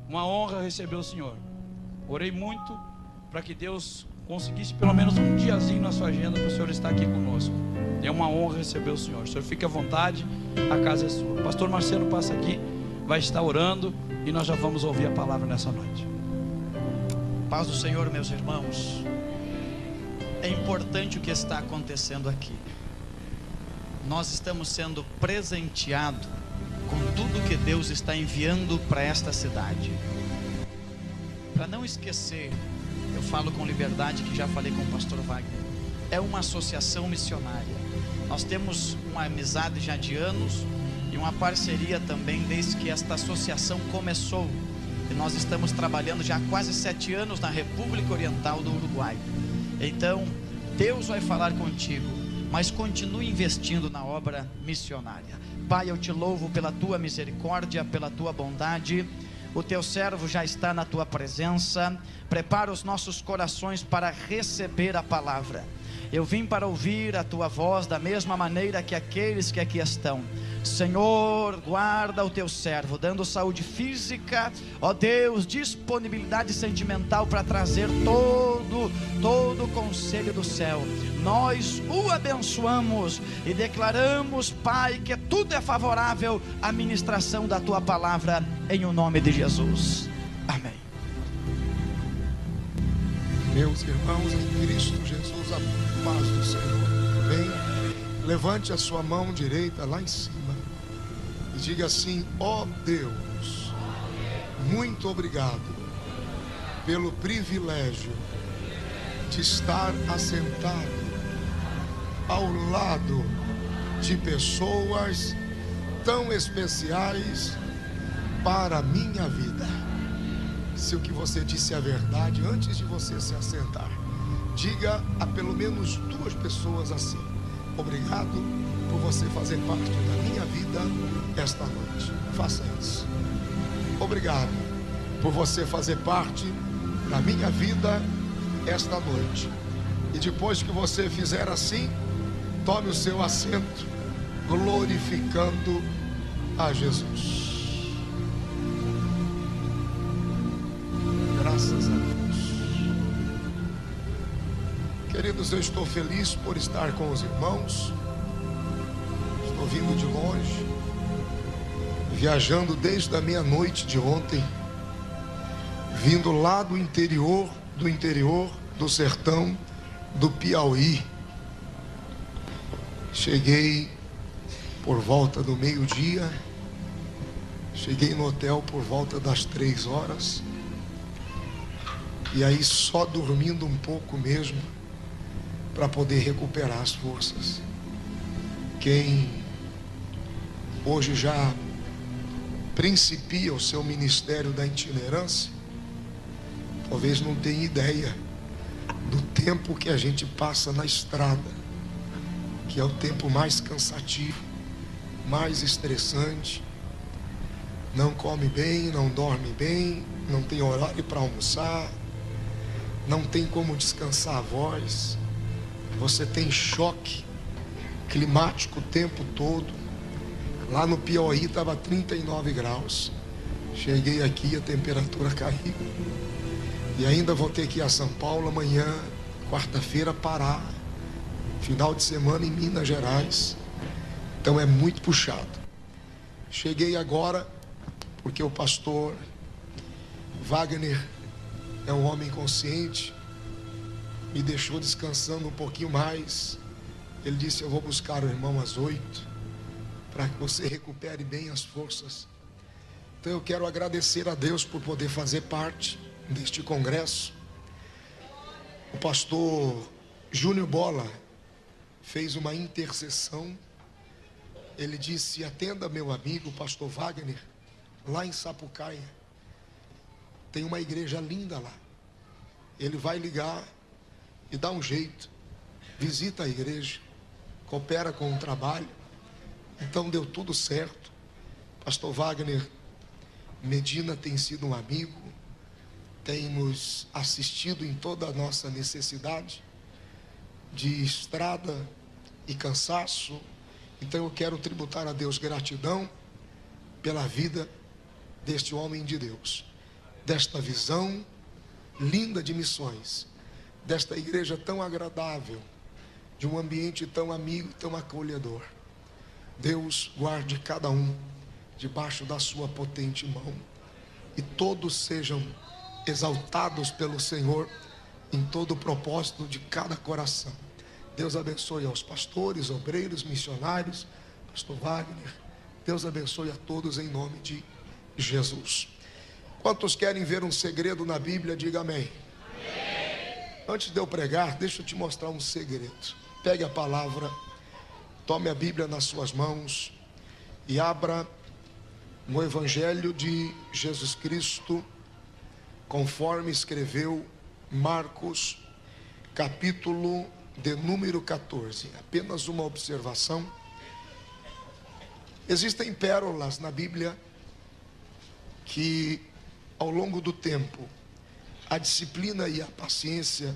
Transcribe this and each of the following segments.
Uma honra receber o senhor. Orei muito para que Deus conseguisse pelo menos um diazinho na sua agenda para o senhor estar aqui conosco. É uma honra receber o senhor. O senhor fique à vontade, a casa é sua. O pastor Marcelo passa aqui, vai estar orando e nós já vamos ouvir a palavra nessa noite. Paz do Senhor, meus irmãos. É importante o que está acontecendo aqui. Nós estamos sendo presenteados com tudo que Deus está enviando para esta cidade. Para não esquecer, eu falo com liberdade, que já falei com o pastor Wagner, é uma associação missionária. Nós temos uma amizade já de anos e uma parceria também desde que esta associação começou. E nós estamos trabalhando já há quase 7 anos na República Oriental do Uruguai. Então, Deus vai falar contigo, mas continue investindo na obra missionária. Pai, eu te louvo pela tua misericórdia, pela tua bondade. O teu servo já está na tua presença. Prepara os nossos corações para receber a palavra. Eu vim para ouvir a tua voz da mesma maneira que aqueles que aqui estão. Senhor, guarda o teu servo, dando saúde física, ó Deus, disponibilidade sentimental para trazer todo o conselho do céu. Nós o abençoamos e declaramos, Pai, que tudo é favorável à ministração da tua palavra, em o nome de Jesus. Amém. Meus irmãos em Cristo Jesus, a paz do Senhor. Amém. Levante a sua mão direita lá em cima e diga assim: ó Deus, muito obrigado pelo privilégio de estar assentado ao lado de pessoas tão especiais para a minha vida. Se o que você disse é verdade, antes de você se assentar, diga a pelo menos 2 pessoas assim: obrigado por você fazer parte da minha vida esta noite. Faça isso. Obrigado por você fazer parte da minha vida esta noite. E depois que você fizer assim, tome o seu assento, glorificando a Jesus. Graças a Deus. Queridos, eu estou feliz por estar com os irmãos. Estou vindo de longe, viajando desde a meia-noite de ontem, vindo lá do interior do sertão do Piauí. Cheguei por volta do meio-dia, cheguei no hotel por volta das 3 horas, e aí só dormindo um pouco mesmo, para poder recuperar as forças. Quem hoje já principia o seu ministério da itinerância, talvez não tenha ideia do tempo que a gente passa na estrada, que é o tempo mais cansativo, mais estressante. Não come bem, não dorme bem, não tem horário para almoçar, não tem como descansar a voz. Você tem choque climático o tempo todo. Lá no Piauí estava 39 graus. Cheguei aqui, a temperatura caiu. E ainda vou ter que ir a São Paulo amanhã, quarta-feira, Pará. Final de semana em Minas Gerais. Então é muito puxado. Cheguei agora porque o pastor Wagner é um homem consciente, me deixou descansando um pouquinho mais. Ele disse: eu vou buscar o irmão às 8, para que você recupere bem as forças. Então eu quero agradecer a Deus por poder fazer parte deste congresso. O pastor Júnior Bola fez uma intercessão. Ele disse: atenda meu amigo, o pastor Wagner, lá em Sapucaia. Tem uma igreja linda lá. Ele vai ligar e dá um jeito. Visita a igreja, coopera com o trabalho. Então deu tudo certo. Pastor Wagner Medina tem sido um amigo, tem nos assistido em toda a nossa necessidade de estrada e cansaço. Então eu quero tributar a Deus gratidão pela vida deste homem de Deus, desta visão linda de missões, desta igreja tão agradável, de um ambiente tão amigo, tão acolhedor. Deus guarde cada um debaixo da sua potente mão, e todos sejam exaltados pelo Senhor em todo o propósito de cada coração. Deus abençoe aos pastores, obreiros, missionários, pastor Wagner. Deus abençoe a todos em nome de Jesus. Quantos querem ver um segredo na Bíblia? Diga amém. Amém. Antes de eu pregar, deixa eu te mostrar um segredo. Pegue a palavra, tome a Bíblia nas suas mãos e abra no Evangelho de Jesus Cristo, conforme escreveu Marcos, capítulo de número 14. Apenas uma observação. Existem pérolas na Bíblia que, ao longo do tempo, a disciplina e a paciência,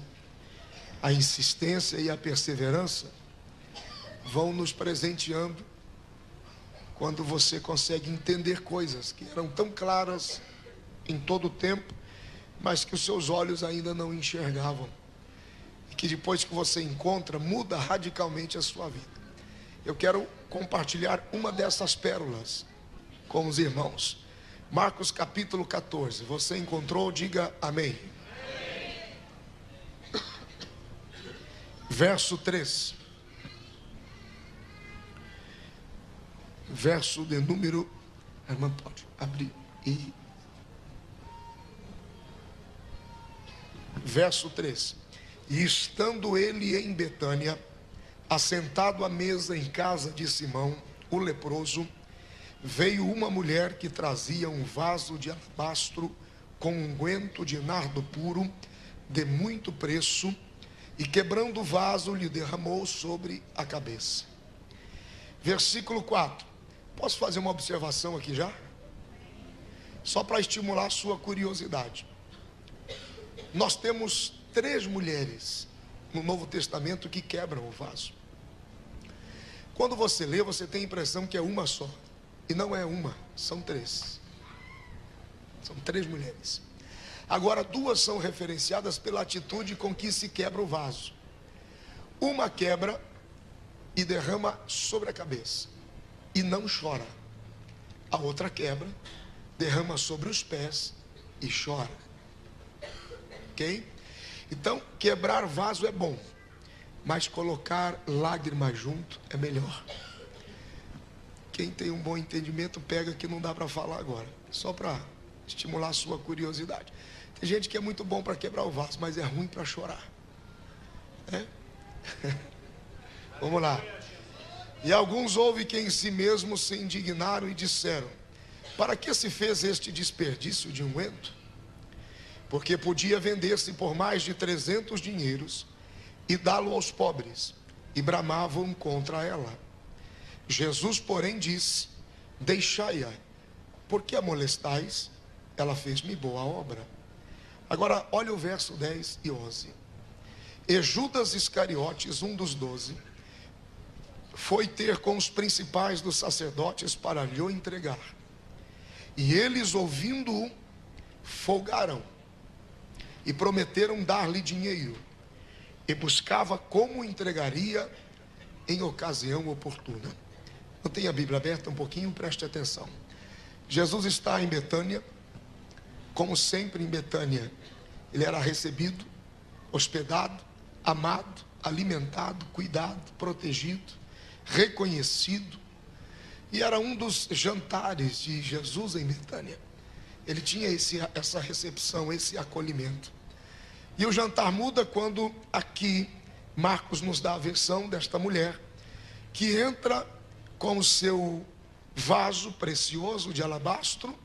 a insistência e a perseverança vão nos presenteando quando você consegue entender coisas que eram tão claras em todo o tempo, mas que os seus olhos ainda não enxergavam, e que depois que você encontra, muda radicalmente a sua vida. Eu quero compartilhar uma dessas pérolas com os irmãos. Marcos capítulo 14. Você encontrou? Diga amém. Verso 3. Verso de número... A irmã pode abrir. Verso 3. E estando ele em Betânia, assentado à mesa em casa de Simão, o leproso, veio uma mulher que trazia um vaso de alabastro com unguento de nardo puro, de muito preço, e quebrando o vaso, lhe derramou sobre a cabeça. Versículo 4. Posso fazer uma observação aqui já? Só para estimular a sua curiosidade. Nós temos 3 mulheres no Novo Testamento que quebram o vaso. Quando você lê, você tem a impressão que é uma só. E não é uma, são 3. São 3 mulheres. Agora, 2 são referenciadas pela atitude com que se quebra o vaso. Uma quebra e derrama sobre a cabeça e não chora. A outra quebra, derrama sobre os pés e chora. Ok? Então, quebrar vaso é bom, mas colocar lágrimas junto é melhor. Quem tem um bom entendimento, pega que não dá para falar agora, só para estimular a sua curiosidade. Tem gente que é muito bom para quebrar o vaso, mas é ruim para chorar. Vamos lá. E alguns houve que em si mesmos se indignaram e disseram: para que se fez este desperdício de unguento? Porque podia vender-se por mais de 300 dinheiros e dá-lo aos pobres. E bramavam contra ela. Jesus, porém, disse: deixai-a, porque a molestais? Ela fez-me boa obra. Agora, olha o verso 10 e 11. E Judas Iscariotes, um dos 12, foi ter com os principais dos sacerdotes para lhe o entregar. E eles, ouvindo-o, folgaram e prometeram dar-lhe dinheiro, e buscava como entregaria em ocasião oportuna. Não tem a Bíblia aberta um pouquinho? Preste atenção. Jesus está em Betânia. Como sempre em Betânia, ele era recebido, hospedado, amado, alimentado, cuidado, protegido, reconhecido. E era um dos jantares de Jesus em Betânia. Ele tinha essa recepção, esse acolhimento. E o jantar muda quando aqui Marcos nos dá a versão desta mulher que entra com o seu vaso precioso de alabastro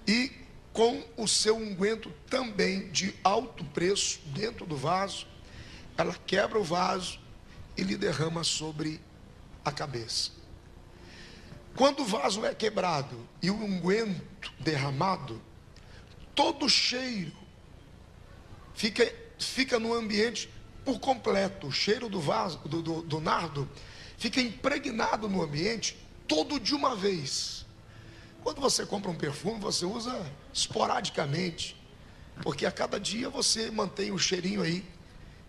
e com o seu unguento também de alto preço dentro do vaso. Ela quebra o vaso e lhe derrama sobre a cabeça. Quando o vaso é quebrado e o unguento derramado, todo cheiro fica no ambiente por completo. O cheiro do vaso, do nardo, fica impregnado no ambiente todo de uma vez. Quando você compra um perfume, você usa esporadicamente, porque a cada dia você mantém o cheirinho aí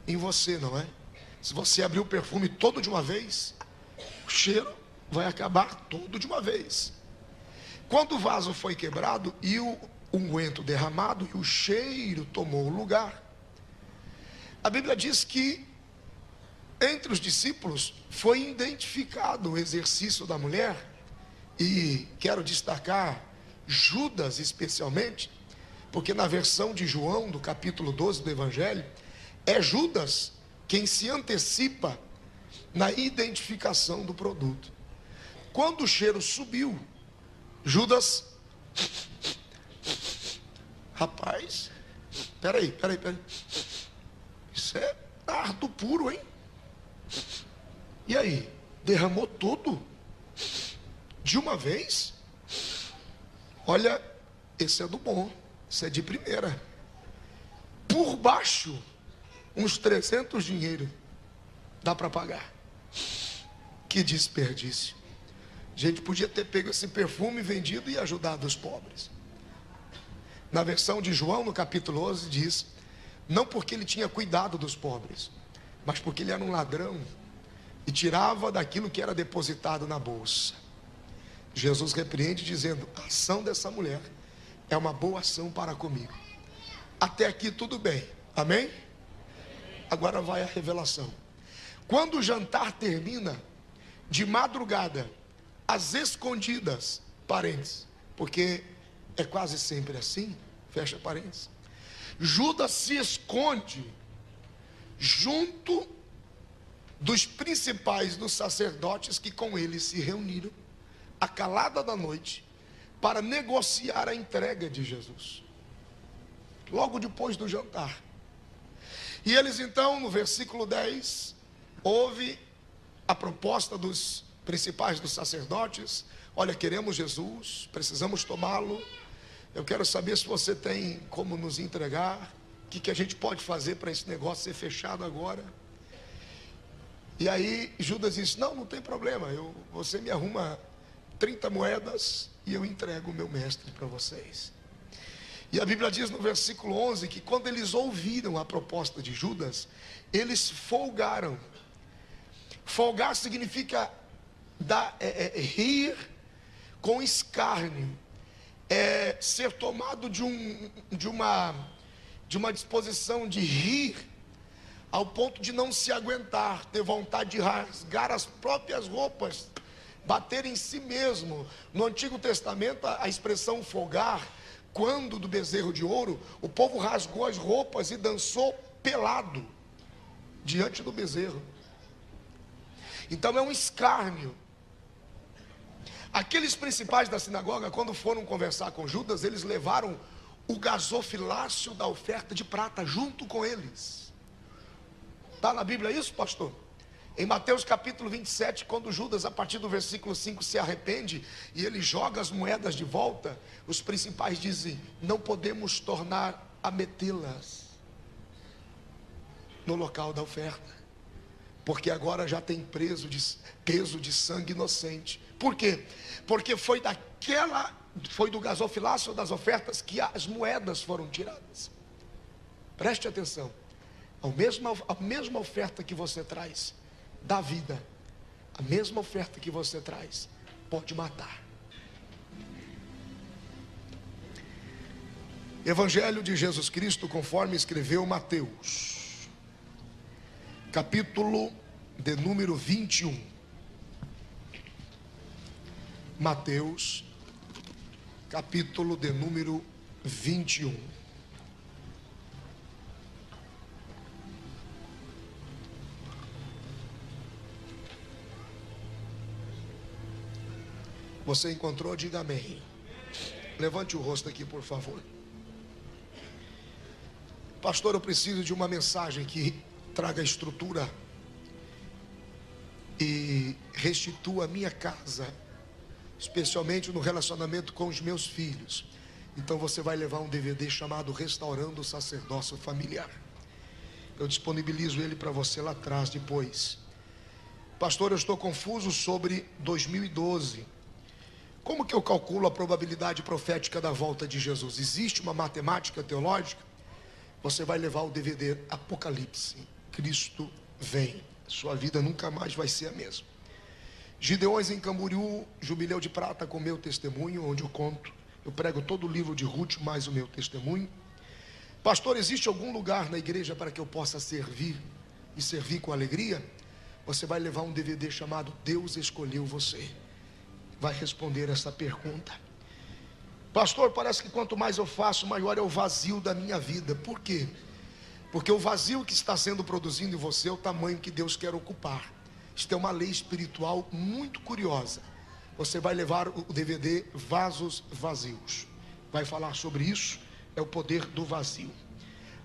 em você, não é? Se você abrir o perfume todo de uma vez, o cheiro vai acabar todo de uma vez. Quando o vaso foi quebrado e o unguento derramado e o cheiro tomou o lugar, a Bíblia diz que entre os discípulos foi identificado o exercício da mulher, e quero destacar Judas especialmente, porque na versão de João, do capítulo 12 do Evangelho, é Judas quem se antecipa na identificação do produto. Quando o cheiro subiu, Judas, rapaz, peraí, isso é nardo puro, hein? E aí, derramou tudo de uma vez? Olha, esse é do bom, esse é de primeira. Por baixo, uns 300 dinheiro, dá para pagar. Que desperdício. A gente podia ter pego esse perfume, vendido e ajudado os pobres. Na versão de João, no capítulo 11, diz: não porque ele tinha cuidado dos pobres, mas porque ele era um ladrão e tirava daquilo que era depositado na bolsa. Jesus repreende dizendo: a ação dessa mulher é uma boa ação para comigo. Até aqui tudo bem, amém? Agora vai a revelação. Quando o jantar termina, de madrugada, às escondidas, parênteses, porque é quase sempre assim, fecha parênteses, Judas se esconde junto dos principais dos sacerdotes que com ele se reuniram à calada da noite para negociar a entrega de Jesus, logo depois do jantar. E eles então, no versículo 10, houve a proposta dos principais dos sacerdotes: olha, queremos Jesus, precisamos tomá-lo, eu quero saber se você tem como nos entregar, o que a gente pode fazer para esse negócio ser fechado agora. E aí Judas disse: não tem problema, você me arruma 30 moedas e eu entrego o meu mestre para vocês. E a Bíblia diz no versículo 11 que quando eles ouviram a proposta de Judas, eles folgaram. Folgar significa rir com escárnio, ser tomado de uma disposição de rir ao ponto de não se aguentar, ter vontade de rasgar as próprias roupas, bater em si mesmo. No Antigo Testamento, a expressão folgar, quando do bezerro de ouro, o povo rasgou as roupas e dançou pelado diante do bezerro. Então é um escárnio. Aqueles principais da sinagoga, quando foram conversar com Judas, eles levaram o gasofilácio da oferta de prata junto com eles. Está na Bíblia isso, pastor? Em Mateus capítulo 27, quando Judas, a partir do versículo 5, se arrepende e ele joga as moedas de volta, os principais dizem: não podemos tornar a metê-las no local da oferta, porque agora já tem peso de sangue inocente. Por quê? Porque foi do gasofilácio das ofertas que as moedas foram tiradas. Preste atenção. A mesma oferta que você traz dá vida, a mesma oferta que você traz pode matar. Evangelho de Jesus Cristo conforme escreveu Mateus, capítulo de número 21. Mateus, capítulo de número 21. Você encontrou? Diga amém. Levante o rosto aqui, por favor. Pastor, eu preciso de uma mensagem que traga estrutura e restitua a minha casa, especialmente no relacionamento com os meus filhos. Então você vai levar um DVD chamado Restaurando o Sacerdócio Familiar. Eu disponibilizo ele para você lá atrás depois. Pastor, eu estou confuso sobre 2012. Como que eu calculo a probabilidade profética da volta de Jesus? Existe uma matemática teológica? Você vai levar o DVD Apocalipse. Cristo vem. Sua vida nunca mais vai ser a mesma. Gideões em Camboriú, Jubileu de Prata com meu testemunho, onde eu prego todo o livro de Ruth mais o meu testemunho. Pastor, existe algum lugar na igreja para que eu possa servir e servir com alegria? Você vai levar um DVD chamado Deus Escolheu Você. Vai responder essa pergunta. Pastor, parece que quanto mais eu faço, maior é o vazio da minha vida. Por quê? Porque o vazio que está sendo produzido em você é o tamanho que Deus quer ocupar. Isto é uma lei espiritual muito curiosa. Você vai levar o DVD Vasos Vazios. Vai falar sobre isso. É o poder do vazio.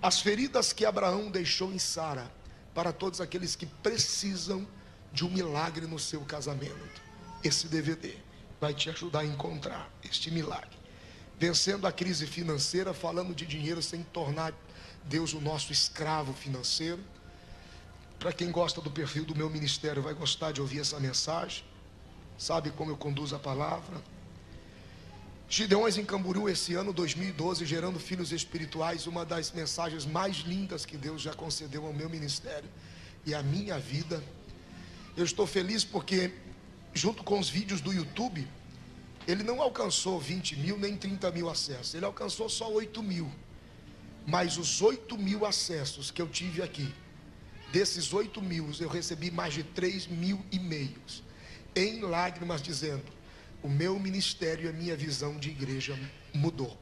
As feridas que Abraão deixou em Sara, para todos aqueles que precisam de um milagre no seu casamento. Esse DVD vai te ajudar a encontrar este milagre. Vencendo a crise financeira, falando de dinheiro sem tornar Deus o nosso escravo financeiro. Para quem gosta do perfil do meu ministério, vai gostar de ouvir essa mensagem. Sabe como eu conduzo a palavra. Gideões em Camboriú esse ano 2012, gerando filhos espirituais, uma das mensagens mais lindas que Deus já concedeu ao meu ministério e à minha vida. Eu estou feliz porque, junto com os vídeos do YouTube, ele não alcançou 20 mil nem 30 mil acessos, ele alcançou só 8 mil. Mas os 8 mil acessos que eu tive aqui, desses 8 mil, eu recebi mais de 3 mil e-mails, em lágrimas, dizendo: o meu ministério e a minha visão de igreja mudou.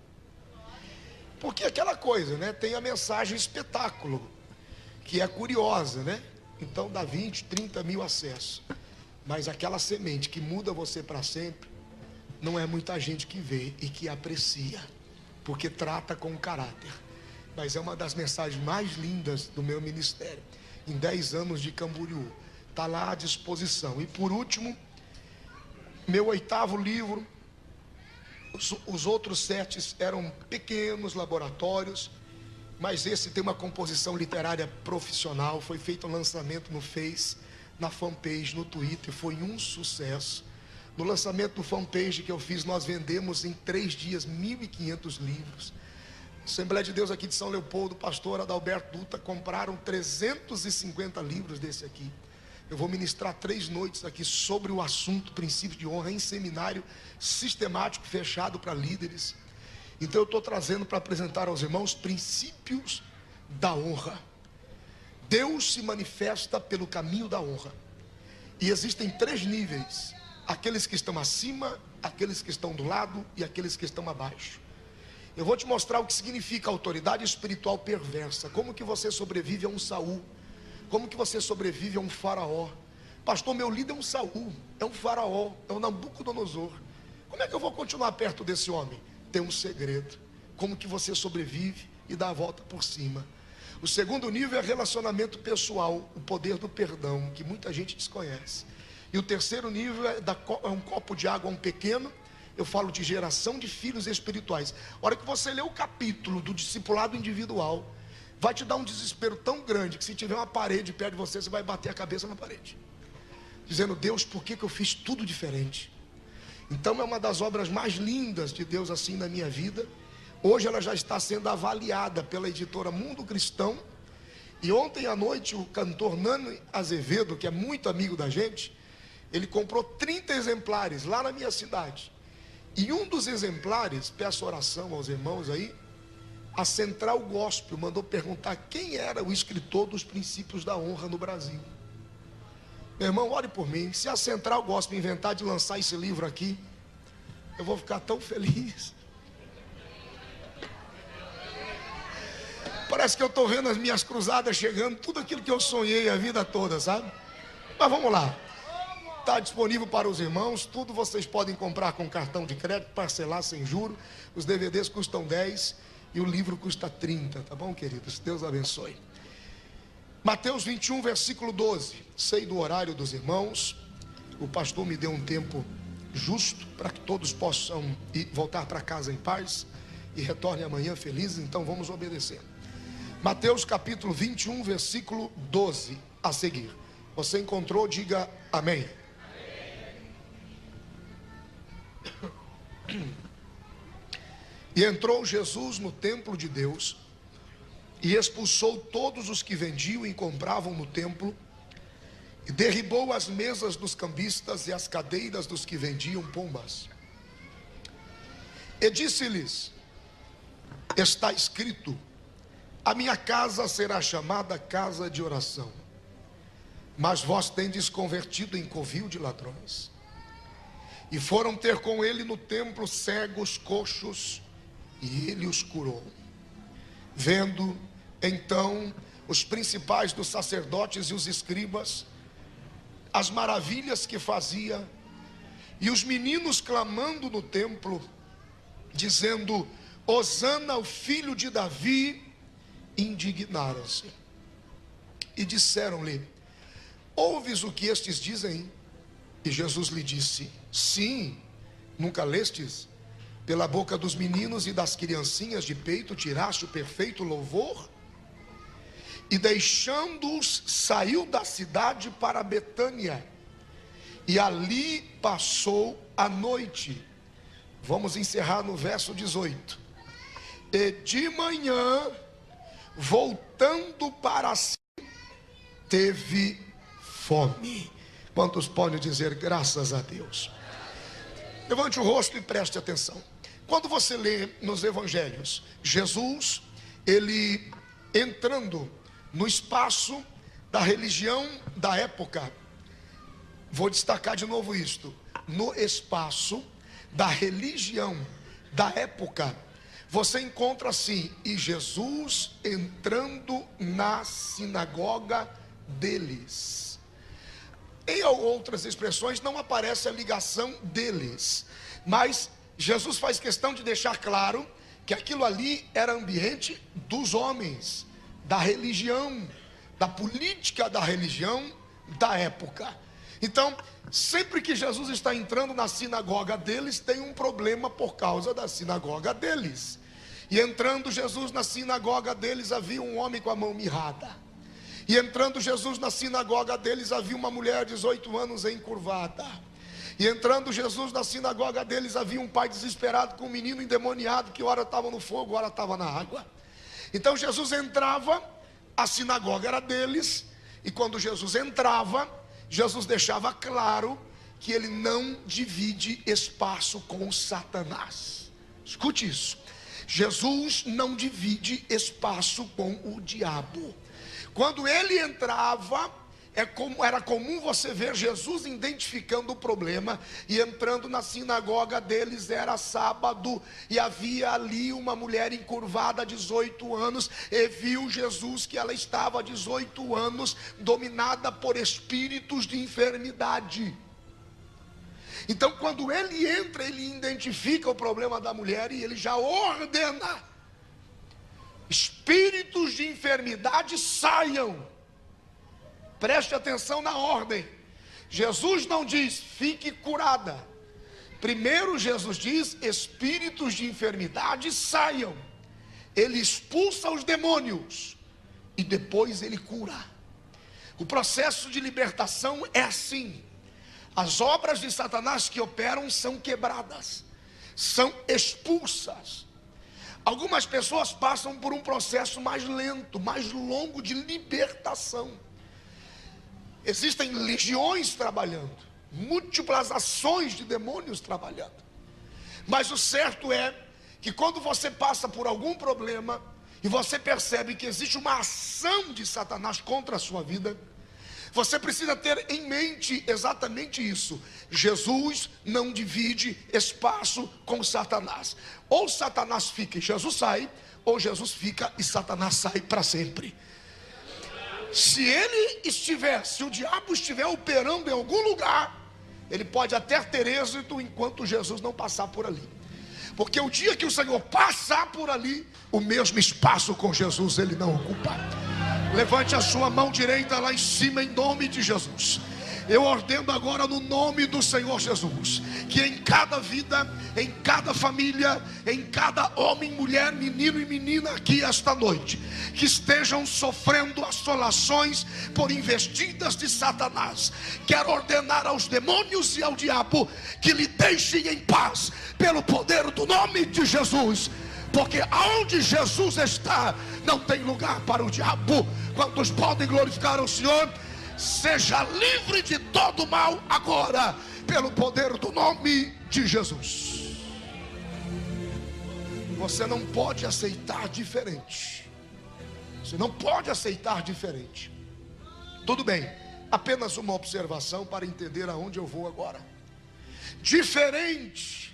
Porque aquela coisa, né? Tem a mensagem espetáculo, que é curiosa, né? Então dá 20, 30 mil acessos. Mas aquela semente que muda você para sempre, não é muita gente que vê e que aprecia, porque trata com caráter. Mas é uma das mensagens mais lindas do meu ministério. Em 10 anos de Camboriú, está lá à disposição. E por último, meu 8º livro. Os outros 7 eram pequenos laboratórios, mas esse tem uma composição literária profissional. Foi feito um lançamento no Face, na fanpage, no Twitter, foi um sucesso. No lançamento do fanpage que eu fiz, nós vendemos em 3 dias 1.500 livros. Assembleia de Deus aqui de São Leopoldo, pastor Adalberto Dutra, compraram 350 livros desse aqui. Eu vou ministrar 3 noites aqui sobre o assunto princípio de honra, em seminário sistemático, fechado para líderes. Então eu estou trazendo para apresentar aos irmãos princípios da honra. Deus se manifesta pelo caminho da honra. E existem 3 níveis: aqueles que estão acima, aqueles que estão do lado e aqueles que estão abaixo. Eu vou te mostrar o que significa autoridade espiritual perversa. Como que você sobrevive a um Saul? Como que você sobrevive a um faraó? Pastor, meu líder é um Saul, é um faraó, é um Nabucodonosor. Como é que eu vou continuar perto desse homem? Tem um segredo. Como que você sobrevive e dá a volta por cima. O segundo nível é relacionamento pessoal, o poder do perdão, que muita gente desconhece. E o terceiro nível é um copo de água a um pequeno. Eu falo de geração de filhos espirituais. A hora que você lê o capítulo do discipulado individual, vai te dar um desespero tão grande que se tiver uma parede perto de você, você vai bater a cabeça na parede, dizendo: Deus, por que eu fiz tudo diferente? Então é uma das obras mais lindas de Deus assim na minha vida. Hoje ela já está sendo avaliada pela editora Mundo Cristão. E ontem à noite o cantor Nano Azevedo, que é muito amigo da gente, ele comprou 30 exemplares lá na minha cidade. E um dos exemplares, peço oração aos irmãos aí, a Central Gospel mandou perguntar quem era o escritor dos princípios da honra no Brasil. Meu irmão, ore por mim. Se a Central Gospel inventar de lançar esse livro aqui, eu vou ficar tão feliz. Parece que eu estou vendo as minhas cruzadas chegando, tudo aquilo que eu sonhei a vida toda, sabe? Mas vamos lá. Está disponível para os irmãos. Tudo vocês podem comprar com cartão de crédito, parcelar sem juro. Os DVDs custam 10 e o livro custa 30, tá bom, queridos? Deus abençoe. Mateus 21, versículo 12. Sei do horário dos irmãos. O pastor me deu um tempo justo para que todos possam voltar para casa em paz. e retorne amanhã felizes. Então vamos obedecer. Mateus capítulo 21, versículo 12 a seguir. Você encontrou? Diga amém. E entrou Jesus no templo de Deus e expulsou todos os que vendiam e compravam no templo, e derribou as mesas dos cambistas e as cadeiras dos que vendiam pombas. E disse-lhes: está escrito, a minha casa será chamada casa de oração, mas vós tendes convertido em covil de ladrões. E foram ter com ele no templo cegos, coxos, e ele os curou. Vendo então os principais dos sacerdotes e os escribas as maravilhas que fazia, e os meninos clamando no templo, dizendo: Hosana ao filho de Davi, indignaram-se e disseram-lhe: ouves o que estes dizem? E Jesus lhe disse: sim, nunca lestes? Pela boca dos meninos e das criancinhas de peito tiraste o perfeito louvor? E deixando-os, saiu da cidade para Betânia, e ali passou a noite. Vamos encerrar no verso 18. E de manhã, voltando para si, teve fome. Quantos podem dizer graças a Deus? Levante o rosto e preste atenção. Quando você lê nos evangelhos, Jesus, ele entrando no espaço da religião da época, vou destacar de novo isto, no espaço da religião da época, você encontra assim: e Jesus entrando na sinagoga deles. Em outras expressões não aparece a ligação deles, mas Jesus faz questão de deixar claro que aquilo ali era ambiente dos homens, da religião, da política da religião da época. Então, sempre que Jesus está entrando na sinagoga deles, tem um problema por causa da sinagoga deles. E entrando Jesus na sinagoga deles, havia um homem com a mão mirrada. E entrando Jesus na sinagoga deles, havia uma mulher de 18 anos encurvada. E entrando Jesus na sinagoga deles, havia um pai desesperado com um menino endemoniado, que ora estava no fogo, ora estava na água. Então Jesus entrava, a sinagoga era deles, e quando Jesus entrava, Jesus deixava claro que ele não divide espaço com Satanás. Escute isso: Jesus não divide espaço com o diabo. Quando ele entrava, era comum você ver Jesus identificando o problema, e entrando na sinagoga deles, era sábado, e havia ali uma mulher encurvada, 18 anos, e viu Jesus que ela estava 18 anos, dominada por espíritos de enfermidade. Então quando ele entra, ele identifica o problema da mulher, e ele já ordena: espíritos de enfermidade saiam. Preste atenção na ordem. Jesus não diz fique curada. Primeiro Jesus diz espíritos de enfermidade saiam. Ele expulsa os demônios e depois ele cura. O processo de libertação é assim. As obras de Satanás que operam são quebradas, são expulsas. Algumas pessoas passam por um processo mais lento, mais longo de libertação. Existem legiões trabalhando, múltiplas ações de demônios trabalhando. Mas o certo é que quando você passa por algum problema e você percebe que existe uma ação de Satanás contra a sua vida, você precisa ter em mente exatamente isso: Jesus não divide espaço com Satanás. Ou Satanás fica e Jesus sai, ou Jesus fica e Satanás sai para sempre. Se o diabo estiver operando em algum lugar, ele pode até ter êxito enquanto Jesus não passar por ali. Porque o dia que o Senhor passar por ali, o mesmo espaço com Jesus ele não ocupa. Levante a sua mão direita lá em cima em nome de Jesus. Eu ordeno agora no nome do Senhor Jesus, que em cada vida, em cada família, em cada homem, mulher, menino e menina aqui esta noite, que estejam sofrendo assolações por investidas de Satanás, quero ordenar aos demônios e ao diabo que lhe deixem em paz, pelo poder do nome de Jesus. Porque aonde Jesus está, não tem lugar para o diabo. Quantos podem glorificar o Senhor? Seja livre de todo mal agora, pelo poder do nome de Jesus. Você não pode aceitar diferente. Você não pode aceitar diferente. Tudo bem, apenas uma observação para entender aonde eu vou agora. Diferente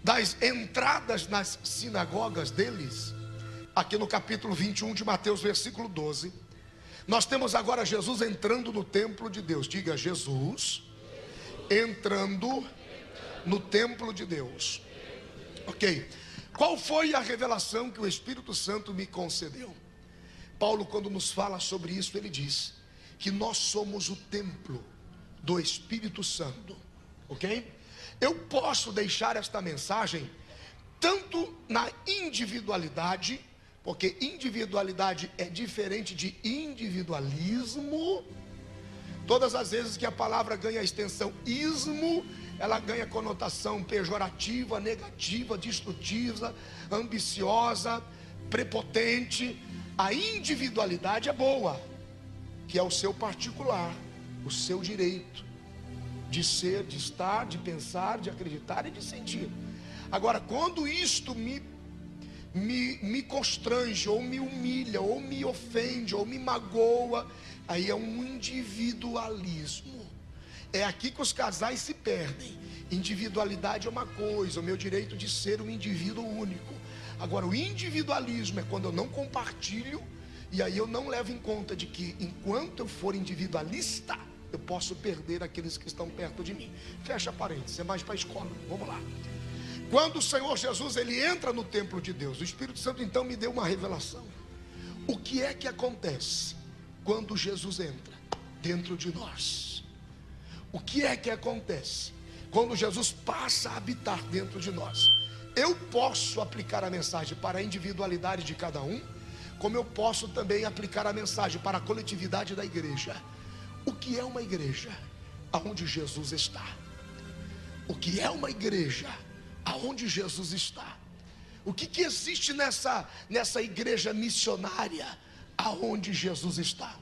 das entradas nas sinagogas deles, aqui no capítulo 21 de Mateus, versículo 12, nós temos agora Jesus entrando no templo de Deus. Diga, Jesus entrando no templo de Deus. Ok, qual foi a revelação que o Espírito Santo me concedeu? Paulo, quando nos fala sobre isso, ele diz que nós somos o templo do Espírito Santo. Ok? Eu posso deixar esta mensagem tanto na individualidade, porque individualidade é diferente de individualismo. Todas as vezes que a palavra ganha a extensão ismo, ela ganha conotação pejorativa, negativa, destrutiva, ambiciosa, prepotente. A individualidade é boa, que é o seu particular, o seu direito de ser, de estar, de pensar, de acreditar e de sentir. Agora, quando isto me constrange, ou me humilha, ou me ofende, ou me magoa, aí é um individualismo. É aqui que os casais se perdem. Individualidade é uma coisa, o meu direito de ser um indivíduo único. Agora, o individualismo é quando eu não compartilho, e aí eu não levo em conta de que enquanto eu for individualista, eu posso perder aqueles que estão perto de mim. Fecha parênteses, é mais para a escola. Vamos lá. Quando o Senhor Jesus, ele entra no templo de Deus, o Espírito Santo então me deu uma revelação. O que é que acontece quando Jesus entra dentro de nós? O que é que acontece quando Jesus passa a habitar dentro de nós? Eu posso aplicar a mensagem para a individualidade de cada um, como eu posso também aplicar a mensagem para a coletividade da igreja. O que é uma igreja? Aonde Jesus está. O que é uma igreja? Aonde Jesus está. O que existe nessa igreja missionária? Aonde Jesus está.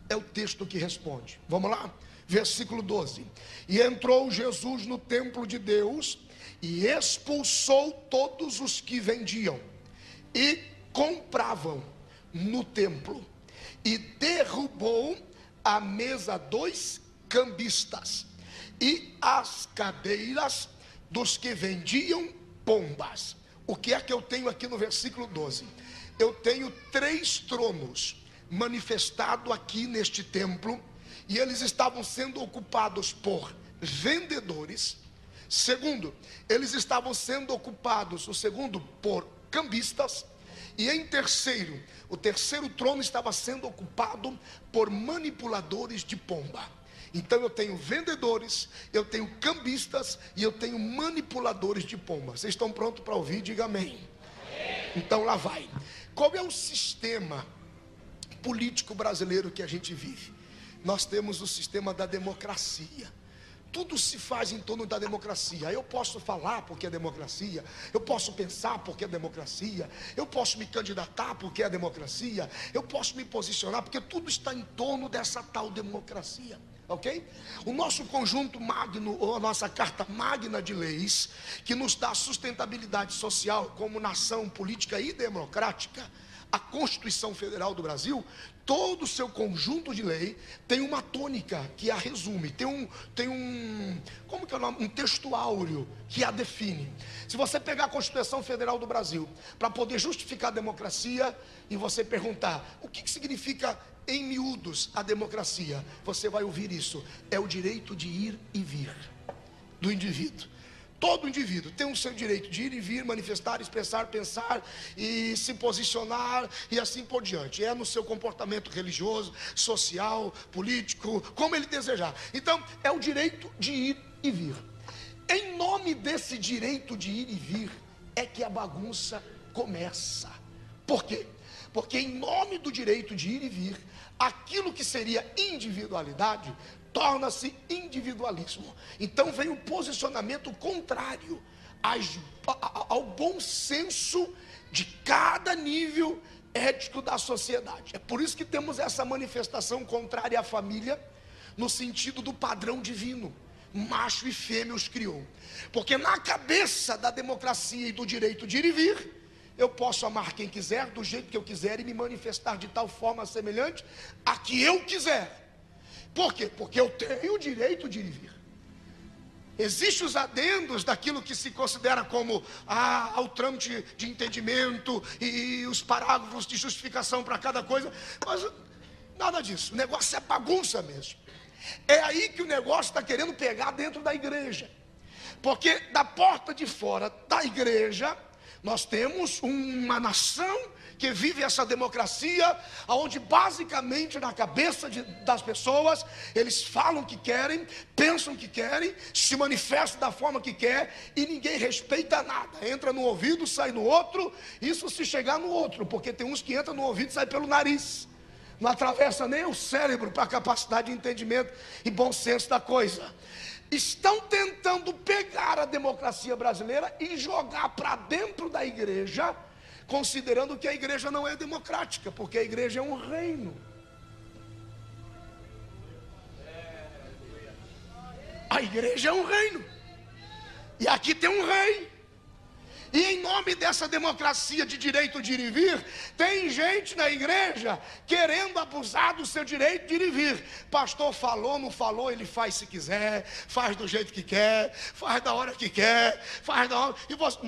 É o texto que responde. Vamos lá? Versículo 12. E entrou Jesus no templo de Deus e expulsou todos os que vendiam e compravam no templo, e derrubou a mesa dos cambistas e as cadeiras dos que vendiam pombas. O que é que eu tenho aqui no versículo 12? Eu tenho 3 tronos manifestados aqui neste templo, e eles estavam sendo ocupados por vendedores. Segundo, eles estavam sendo ocupados, o segundo, por cambistas. E em terceiro, o terceiro trono estava sendo ocupado por manipuladores de pomba. Então eu tenho vendedores, eu tenho cambistas e eu tenho manipuladores de pomba. Vocês estão prontos para ouvir? Diga amém. Então lá vai. Qual é o sistema político brasileiro que a gente vive? Nós temos o sistema da democracia. Tudo se faz em torno da democracia. Eu posso falar porque é democracia, eu posso pensar porque é democracia, eu posso me candidatar porque é democracia, eu posso me posicionar porque tudo está em torno dessa tal democracia. Ok? O nosso conjunto magno, ou a nossa carta magna de leis, que nos dá sustentabilidade social como nação política e democrática, a Constituição Federal do Brasil, todo o seu conjunto de lei tem uma tônica que a resume, tem um como que é o nome? Um texto áureo que a define. Se você pegar a Constituição Federal do Brasil para poder justificar a democracia e você perguntar o que significa em miúdos a democracia, você vai ouvir isso: é o direito de ir e vir do indivíduo. todo indivíduo tem o seu direito de ir e vir, manifestar, expressar, pensar e se posicionar e assim por diante. É no seu comportamento religioso, social, político, como ele desejar. Então, é o direito de ir e vir. Em nome desse direito de ir e vir, é que a bagunça começa. Por quê? Porque em nome do direito de ir e vir, aquilo que seria individualidade torna-se individualismo. Então vem o posicionamento contrário ao bom senso de cada nível ético da sociedade. É por isso que temos essa manifestação contrária à família, no sentido do padrão divino. Macho e fêmea os criou. Porque na cabeça da democracia e do direito de ir e vir, eu posso amar quem quiser, do jeito que eu quiser, e me manifestar de tal forma semelhante a que eu quiser. Por quê? Porque eu tenho o direito de ir e vir. Existem os adendos daquilo que se considera como ao trâmite de entendimento e os parágrafos de justificação para cada coisa, mas nada disso. O negócio é bagunça mesmo. É aí que o negócio está querendo pegar dentro da igreja. Porque da porta de fora da igreja, nós temos uma nação que vive essa democracia, onde basicamente na cabeça das pessoas, eles falam o que querem, pensam o que querem, se manifestam da forma que quer, e ninguém respeita nada. Entra no ouvido, sai no outro, isso se chegar no outro, porque tem uns que entram no ouvido e saem pelo nariz. Não atravessa nem o cérebro para a capacidade de entendimento e bom senso da coisa. Estão tentando pegar a democracia brasileira e jogar para dentro da igreja, considerando que a igreja não é democrática, porque a igreja é um reino. A igreja é um reino. E aqui tem um rei. E em nome dessa democracia de direito de ir e vir, tem gente na igreja querendo abusar do seu direito de ir e vir. Pastor falou, não falou, ele faz se quiser, faz do jeito que quer, faz da hora que quer, faz da hora. E você,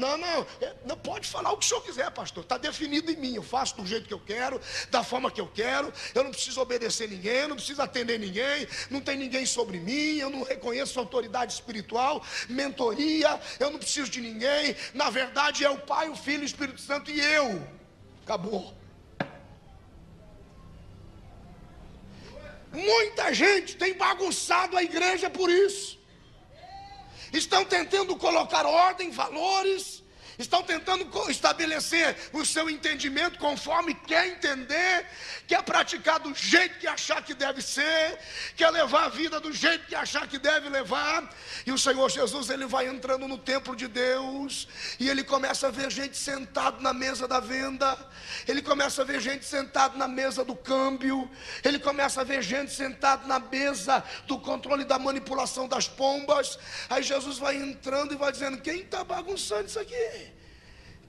não pode falar o que o senhor quiser, pastor. Está definido em mim, eu faço do jeito que eu quero, da forma que eu quero. Eu não preciso obedecer ninguém, eu não preciso atender ninguém, não tem ninguém sobre mim, eu não reconheço autoridade espiritual, mentoria, eu não preciso de ninguém. Na verdade é o Pai, o Filho e o Espírito Santo e eu. Acabou. Muita gente tem bagunçado a igreja por isso. Estão tentando colocar ordem, valores, estão tentando estabelecer o seu entendimento conforme quer entender, quer praticar do jeito que achar que deve ser, quer levar a vida do jeito que achar que deve levar. E o Senhor Jesus, ele vai entrando no templo de Deus, e ele começa a ver gente sentado na mesa da venda, ele começa a ver gente sentado na mesa do câmbio, ele começa a ver gente sentado na mesa do controle da manipulação das pombas. Aí Jesus vai entrando e vai dizendo: quem está bagunçando isso aqui?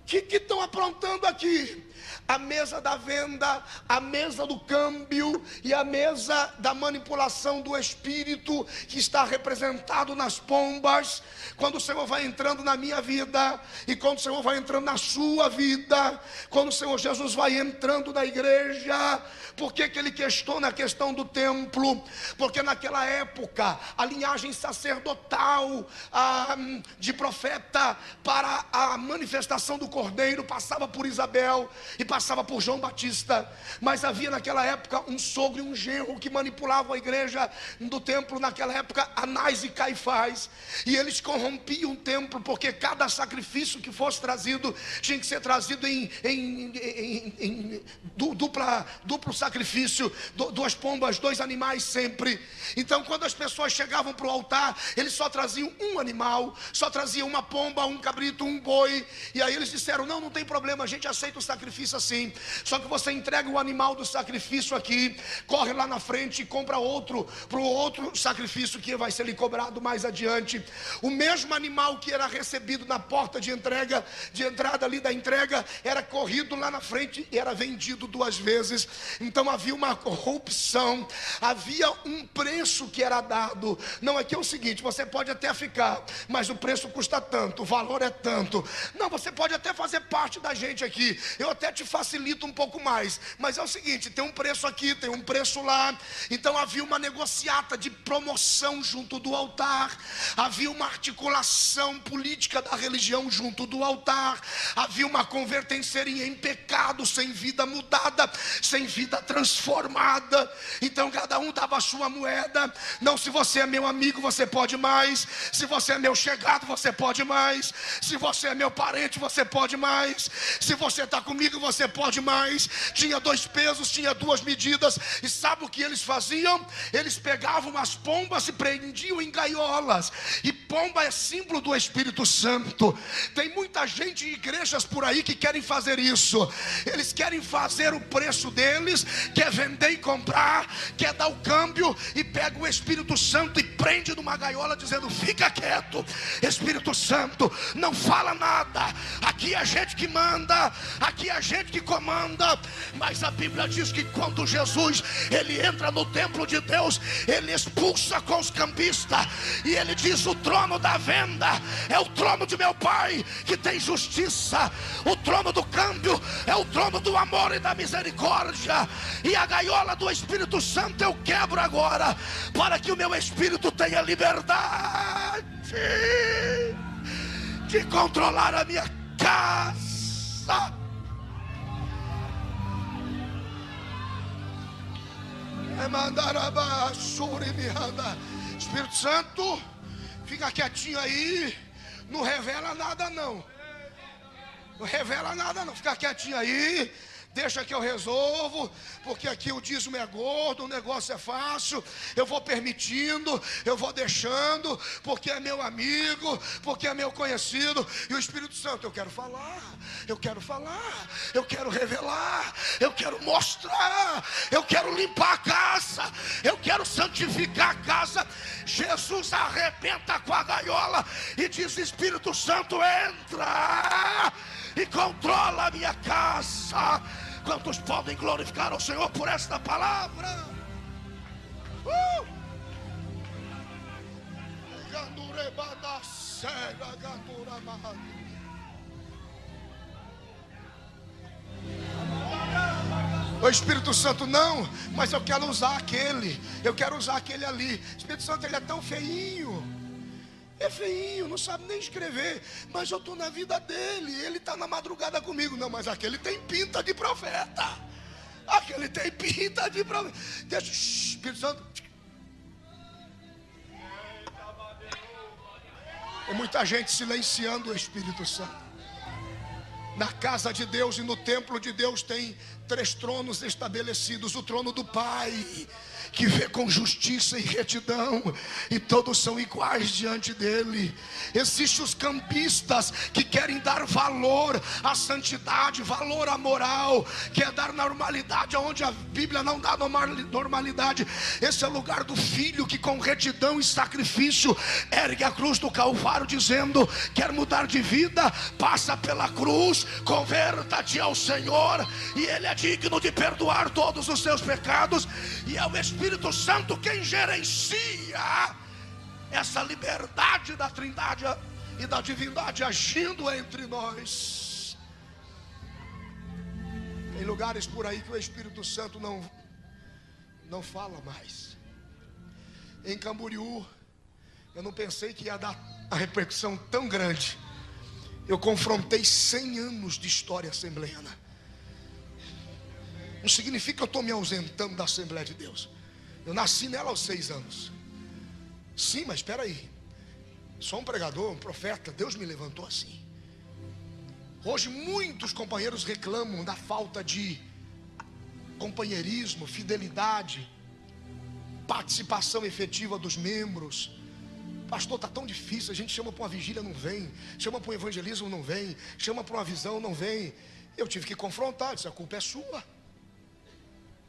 O que estão aprontando aqui? A mesa da venda, a mesa do câmbio e a mesa da manipulação do espírito, que está representado nas pombas. Quando o Senhor vai entrando na minha vida, e quando o Senhor vai entrando na sua vida, quando o Senhor Jesus vai entrando na igreja, por que ele questiona a questão do templo? Porque naquela época a linhagem sacerdotal de profeta para a manifestação do Cordeiro passava por Isabel e passava por João Batista. Mas havia naquela época um sogro e um genro que manipulavam a igreja do templo naquela época, Anás e Caifás, e eles corrompiam o templo, porque cada sacrifício que fosse trazido tinha que ser trazido em duplo sacrifício, 2 pombas, 2 animais sempre. Então quando as pessoas chegavam para o altar, eles só traziam um animal, só traziam uma pomba, um cabrito, um boi. E aí eles disseram: não tem problema, a gente aceita o sacrifício assim, só que você entrega o animal do sacrifício aqui, corre lá na frente e compra outro para o outro sacrifício que vai ser lhe cobrado mais adiante. O mesmo animal que era recebido na porta de entrada ali da entrega, era corrido lá na frente e era vendido 2 vezes. Então havia uma corrupção, havia um preço que era dado. Não, aqui é o seguinte: você pode até ficar, mas o preço custa tanto, o valor é tanto. Não, você pode até fazer parte da gente aqui. Eu até te facilito um pouco mais. Mas é o seguinte, tem um preço aqui, tem um preço lá. Então havia uma negociata de promoção junto do altar. Havia uma articulação política da religião junto do altar. Havia uma convertência em pecado, sem vida mudada, sem vida transformada. Então cada um dava a sua moeda. Não, se você é meu amigo, você pode mais. Se você é meu chegado, você pode mais. Se você é meu parente, você pode mais. Se você está comigo, você pode mais. Tinha 2 pesos, tinha 2 medidas. E sabe o que eles faziam? Eles pegavam as pombas e prendiam em gaiolas. E pomba é símbolo do Espírito Santo. Tem muita gente em igrejas por aí que querem fazer isso. Eles querem fazer o preço deles, quer vender e comprar, quer dar o câmbio, e pega o Espírito Santo e prende numa gaiola dizendo: fica quieto, Espírito Santo, não fala nada, aqui é a gente que manda, aqui é a gente que comanda. Mas a Bíblia diz que quando Jesus ele entra no templo de Deus, ele expulsa com os cambistas, e ele diz: o trono da venda é o trono de meu Pai, que tem justiça. O trono do câmbio é o trono do amor e da misericórdia. E a gaiola do Espírito Santo eu quebro agora, para que o meu espírito tenha liberdade de controlar a minha casa. Espírito Santo, fica quietinho aí, não revela nada não. Não revela nada não, fica quietinho aí. Deixa que eu resolvo, porque aqui o dízimo é gordo, o negócio é fácil. Eu vou permitindo, eu vou deixando, porque é meu amigo, porque é meu conhecido. E o Espírito Santo: eu quero falar, eu quero falar, eu quero revelar, eu quero mostrar, eu quero limpar a casa, eu quero santificar a casa. Jesus arrebenta com a gaiola e diz: Espírito Santo, entra e controla a minha casa. Quantos podem glorificar ao Senhor por esta palavra? O Espírito Santo: não, mas eu quero usar aquele, eu quero usar aquele ali. O Espírito Santo, ele é tão feinho. É feinho, não sabe nem escrever, mas eu estou na vida dele, ele está na madrugada comigo. Não, mas aquele tem pinta de profeta, aquele tem pinta de profeta. Deixa, Espírito Santo. Tem muita gente silenciando o Espírito Santo. Na casa de Deus e no templo de Deus tem 3 tronos estabelecidos: o trono do Pai, que vê com justiça e retidão, e todos são iguais diante dele. Existem os campistas que querem dar valor à santidade, valor à moral, quer dar normalidade aonde a Bíblia não dá normalidade. Esse é o lugar do filho que com retidão e sacrifício ergue a cruz do Calvário, dizendo: quer mudar de vida? Passa pela cruz, converta-te ao Senhor, e ele é digno de perdoar todos os seus pecados. E é o Espírito Santo quem gerencia essa liberdade da Trindade e da divindade agindo entre nós. Tem lugares por aí que o Espírito Santo não fala mais. Em Camboriú, eu não pensei que ia dar a repercussão tão grande. Eu confrontei 100 anos de história assembleiana. Não significa que eu estou me ausentando da Assembleia de Deus. Eu nasci nela aos 6 anos. Sim, mas espera aí. Sou um pregador, um profeta. Deus me levantou assim. Hoje muitos companheiros reclamam da falta de companheirismo, fidelidade, participação efetiva dos membros. Pastor, está tão difícil. A gente chama para uma vigília, não vem. Chama para um evangelismo, não vem. Chama para uma visão, não vem. Eu tive que confrontar. Disse: a culpa é sua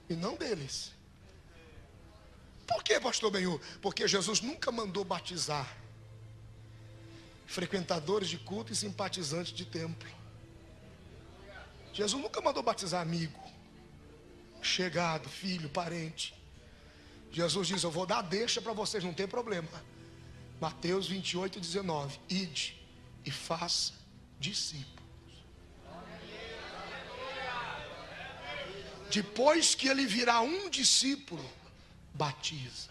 e não deles. Por que, pastor Benhu? Porque Jesus nunca mandou batizar frequentadores de culto e simpatizantes de templo. Jesus nunca mandou batizar amigo, chegado, filho, parente. Jesus diz: eu vou dar deixa para vocês, não tem problema. Mateus 28:19: ide e faça discípulos. Depois que ele virar um discípulo, batiza.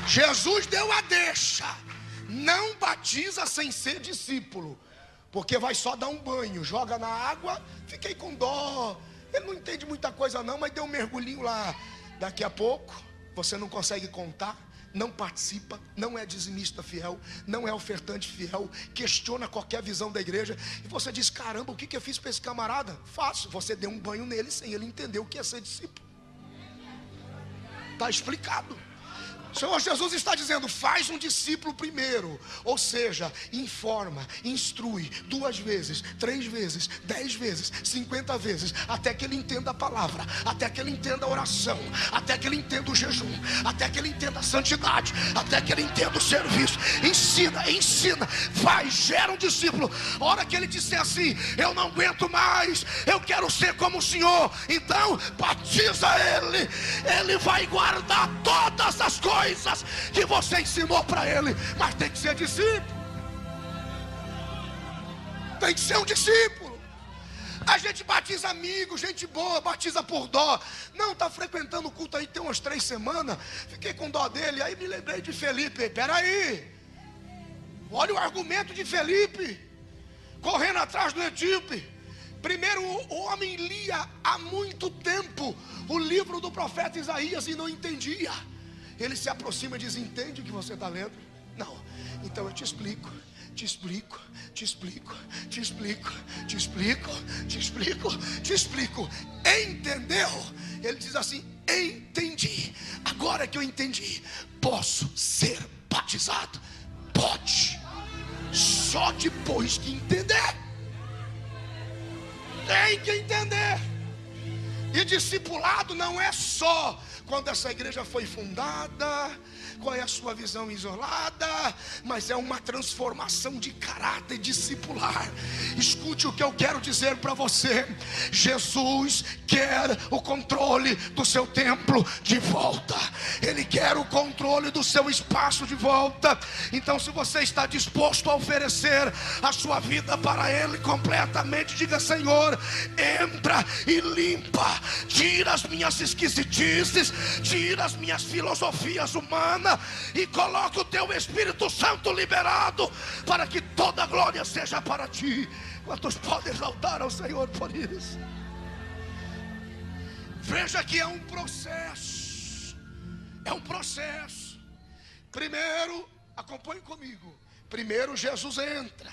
Jesus deu a deixa. Não batiza sem ser discípulo, porque vai só dar um banho, joga na água. Fiquei com dó. Ele não entende muita coisa não, mas deu um mergulhinho lá. Daqui a pouco, você não consegue contar, não participa, não é dizimista fiel, não é ofertante fiel, questiona qualquer visão da igreja. E você diz, caramba, o que eu fiz para esse camarada? Fácil, você deu um banho nele sem ele entender o que é ser discípulo. Está explicado. O Senhor Jesus está dizendo, faz um discípulo primeiro. Ou seja, informa, instrui 2 vezes, 3 vezes, 10 vezes, 50 vezes, até que ele entenda a palavra, até que ele entenda a oração, até que ele entenda o jejum, até que ele entenda a santidade, até que ele entenda o serviço. Ensina, vai, gera um discípulo. A hora que ele disser assim, eu não aguento mais, eu quero ser como o Senhor, então batiza ele. Ele vai guardar todas as coisas que você ensinou para ele, mas tem que ser discípulo. Tem que ser um discípulo. A gente batiza amigo, gente boa, batiza por dó. Não, está frequentando o culto aí tem umas 3 semanas. Fiquei com dó dele, aí me lembrei de Felipe. Peraí, olha o argumento de Felipe, correndo atrás do etíope. Primeiro, o homem lia há muito tempo o livro do profeta Isaías e não entendia. Ele se aproxima e diz, entende o que você está lendo? Não, então eu te explico. Entendeu? Ele diz assim, entendi. Agora que eu entendi, posso ser batizado? Pode. Só depois que entender. Tem que entender. E discipulado não é só quando essa igreja foi fundada, qual é a sua visão isolada, mas é uma transformação de caráter discipular. Escute o que eu quero dizer para você. Jesus quer o controle do seu templo de volta. Ele quer o controle do seu espaço de volta. Então, se você está disposto a oferecer a sua vida para Ele completamente, diga, Senhor, entra e limpa, tira as minhas esquisitices, tira as minhas filosofias humanas e coloca o teu Espírito Santo liberado, para que toda a glória seja para ti. Quantos podem exaltar ao Senhor por isso? Veja que é um processo. É um processo. Primeiro, acompanhe comigo. Primeiro Jesus entra.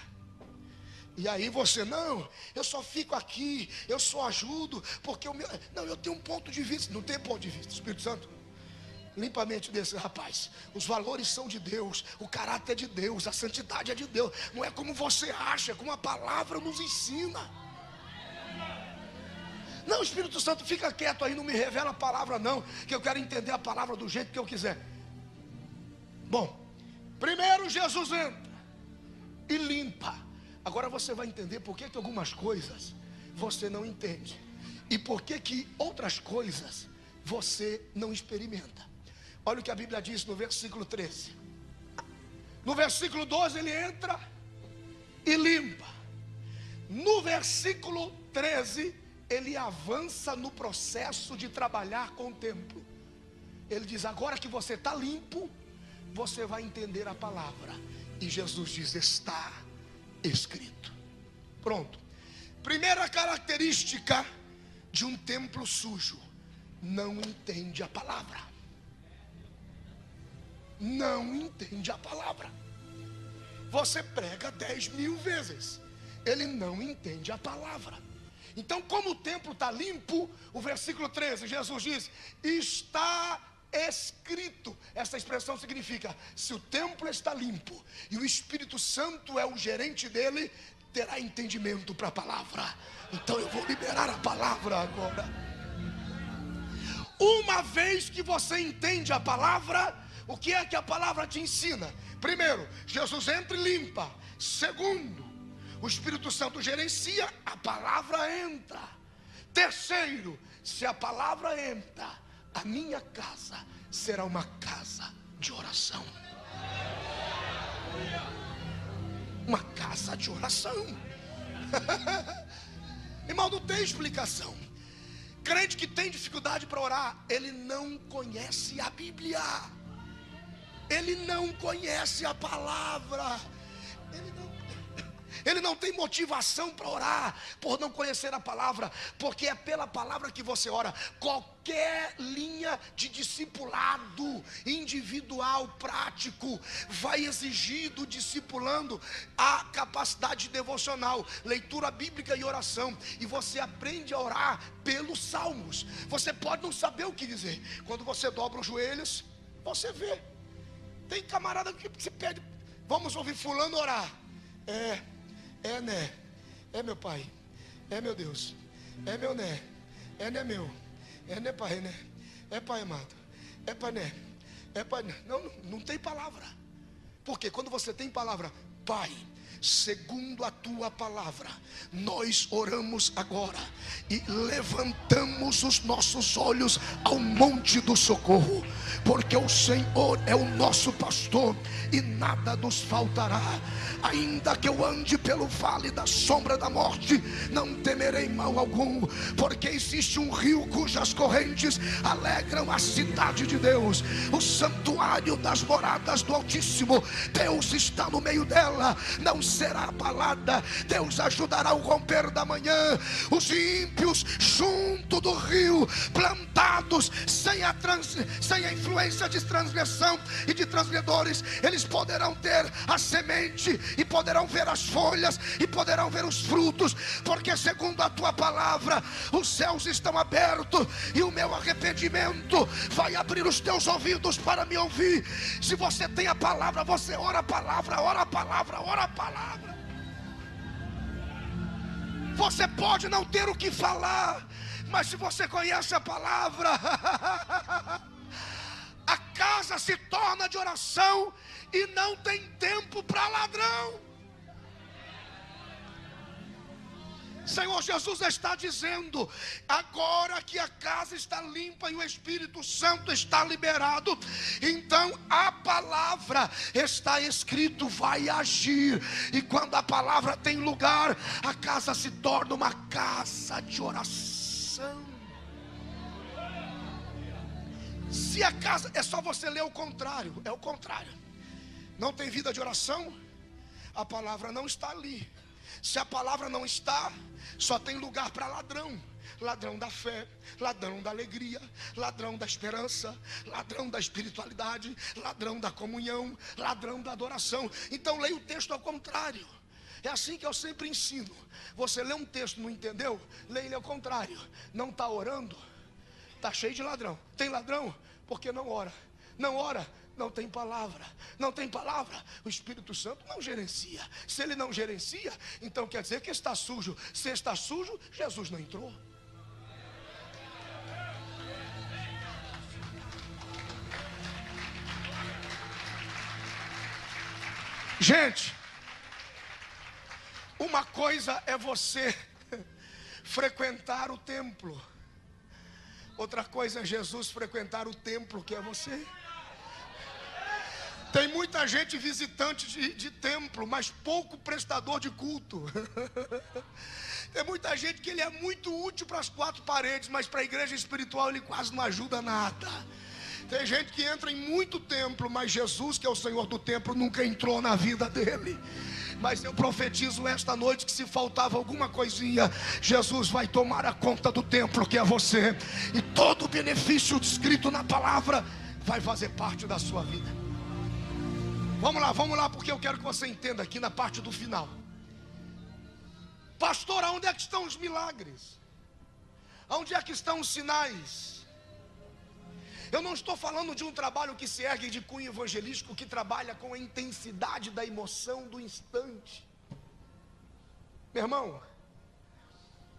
E aí você, não, eu só fico aqui, eu só ajudo, porque o meu... Não, eu tenho um ponto de vista. Não tem ponto de vista. Espírito Santo, limpa a mente desse rapaz. Os valores são de Deus, o caráter é de Deus, a santidade é de Deus. Não é como você acha, como a palavra nos ensina. Não, Espírito Santo, fica quieto aí, não me revela a palavra não, que eu quero entender a palavra do jeito que eu quiser. Bom, primeiro Jesus entra e limpa. Agora você vai entender por que algumas coisas você não entende e por que outras coisas você não experimenta. Olha o que a Bíblia diz no versículo 13. No versículo 12 ele entra e limpa. No versículo 13 ele avança no processo de trabalhar com o templo. Ele diz, agora que você está limpo, você vai entender a palavra. E Jesus diz, está escrito. Pronto. Primeira característica de um templo sujo: não entende a palavra. Não entende a palavra. Você prega 10.000 vezes, ele não entende a palavra. Então, como o templo está limpo, o versículo 13, Jesus diz, está escrito. Essa expressão significa, se o templo está limpo e o Espírito Santo é o gerente dele, terá entendimento para a palavra. Então eu vou liberar a palavra agora. Uma vez que você entende a palavra, o que é que a palavra te ensina? Primeiro, Jesus entra e limpa. Segundo, o Espírito Santo gerencia, a palavra entra. Terceiro, se a palavra entra, a minha casa será uma casa de oração. uma casa de oração. Irmão, não tem explicação. Crente que tem dificuldade para orar, ele não conhece a Bíblia, ele não conhece a palavra, ele não tem motivação para orar por não conhecer a palavra, porque é pela palavra que você ora. Qualquer linha de discipulado individual, prático, vai exigir do discipulando a capacidade devocional, leitura bíblica e oração. E você aprende a orar pelos salmos. Você pode não saber o que dizer, quando você dobra os joelhos, você vê. Tem camarada que se pede, vamos ouvir fulano orar. Né? É meu pai. É meu Deus. É meu né. É né meu. É né pai, né? É pai amado. É pai né. É pai né. Não tem palavra. Porque quando você tem palavra, Pai, segundo a tua palavra, nós oramos agora e levantamos os nossos olhos ao monte do socorro, porque o Senhor é o nosso pastor e nada nos faltará. Ainda que eu ande pelo vale da sombra da morte, não temerei mal algum, porque existe um rio cujas correntes alegram a cidade de Deus, o santuário das moradas do Altíssimo. Deus está no meio dela, não será abalada. Deus ajudará o romper da manhã. Os ímpios junto do rio, plantados sem a influência de transgressão e de transgredores, eles poderão ter a semente e poderão ver as folhas e poderão ver os frutos, porque segundo a tua palavra os céus estão abertos e o meu arrependimento vai abrir os teus ouvidos para me ouvir. Se você tem a palavra, você ora a palavra, ora a palavra, ora a palavra. Você pode não ter o que falar, mas se você conhece a palavra, a casa se torna de oração e não tem tempo para ladrão. Senhor Jesus está dizendo, agora que a casa está limpa e o Espírito Santo está liberado, então a palavra está escrito, vai agir. E quando a palavra tem lugar, a casa se torna uma casa de oração. Se a casa, é só você ler o contrário, é o contrário. Não tem vida de oração, a palavra não está ali. Se a palavra não está, só tem lugar para ladrão. Ladrão da fé, ladrão da alegria, ladrão da esperança, ladrão da espiritualidade, ladrão da comunhão, ladrão da adoração. Então leia o texto ao contrário. É assim que eu sempre ensino. Você lê um texto, não entendeu? Leia ele ao contrário. Não está orando, está cheio de ladrão. Tem ladrão porque não ora. Não ora, não tem palavra. Não tem palavra, o Espírito Santo não gerencia. Se ele não gerencia, então quer dizer que está sujo. Se está sujo, Jesus não entrou. Gente, uma coisa é você frequentar o templo, outra coisa é Jesus frequentar o templo que é você. Tem muita gente visitante de templo, mas pouco prestador de culto. Tem muita gente que ele é muito útil para as quatro paredes, mas para a igreja espiritual ele quase não ajuda nada. Tem gente que entra em muito templo, mas Jesus, que é o Senhor do templo, nunca entrou na vida dele. Mas eu profetizo esta noite que se faltava alguma coisinha, Jesus vai tomar a conta do templo que é você, e todo o benefício descrito na palavra vai fazer parte da sua vida. Vamos lá, porque eu quero que você entenda aqui na parte do final. Pastor, aonde é que estão os milagres? Aonde é que estão os sinais? Eu não estou falando de um trabalho que se ergue de cunho evangelístico, que trabalha com a intensidade da emoção do instante. Meu irmão,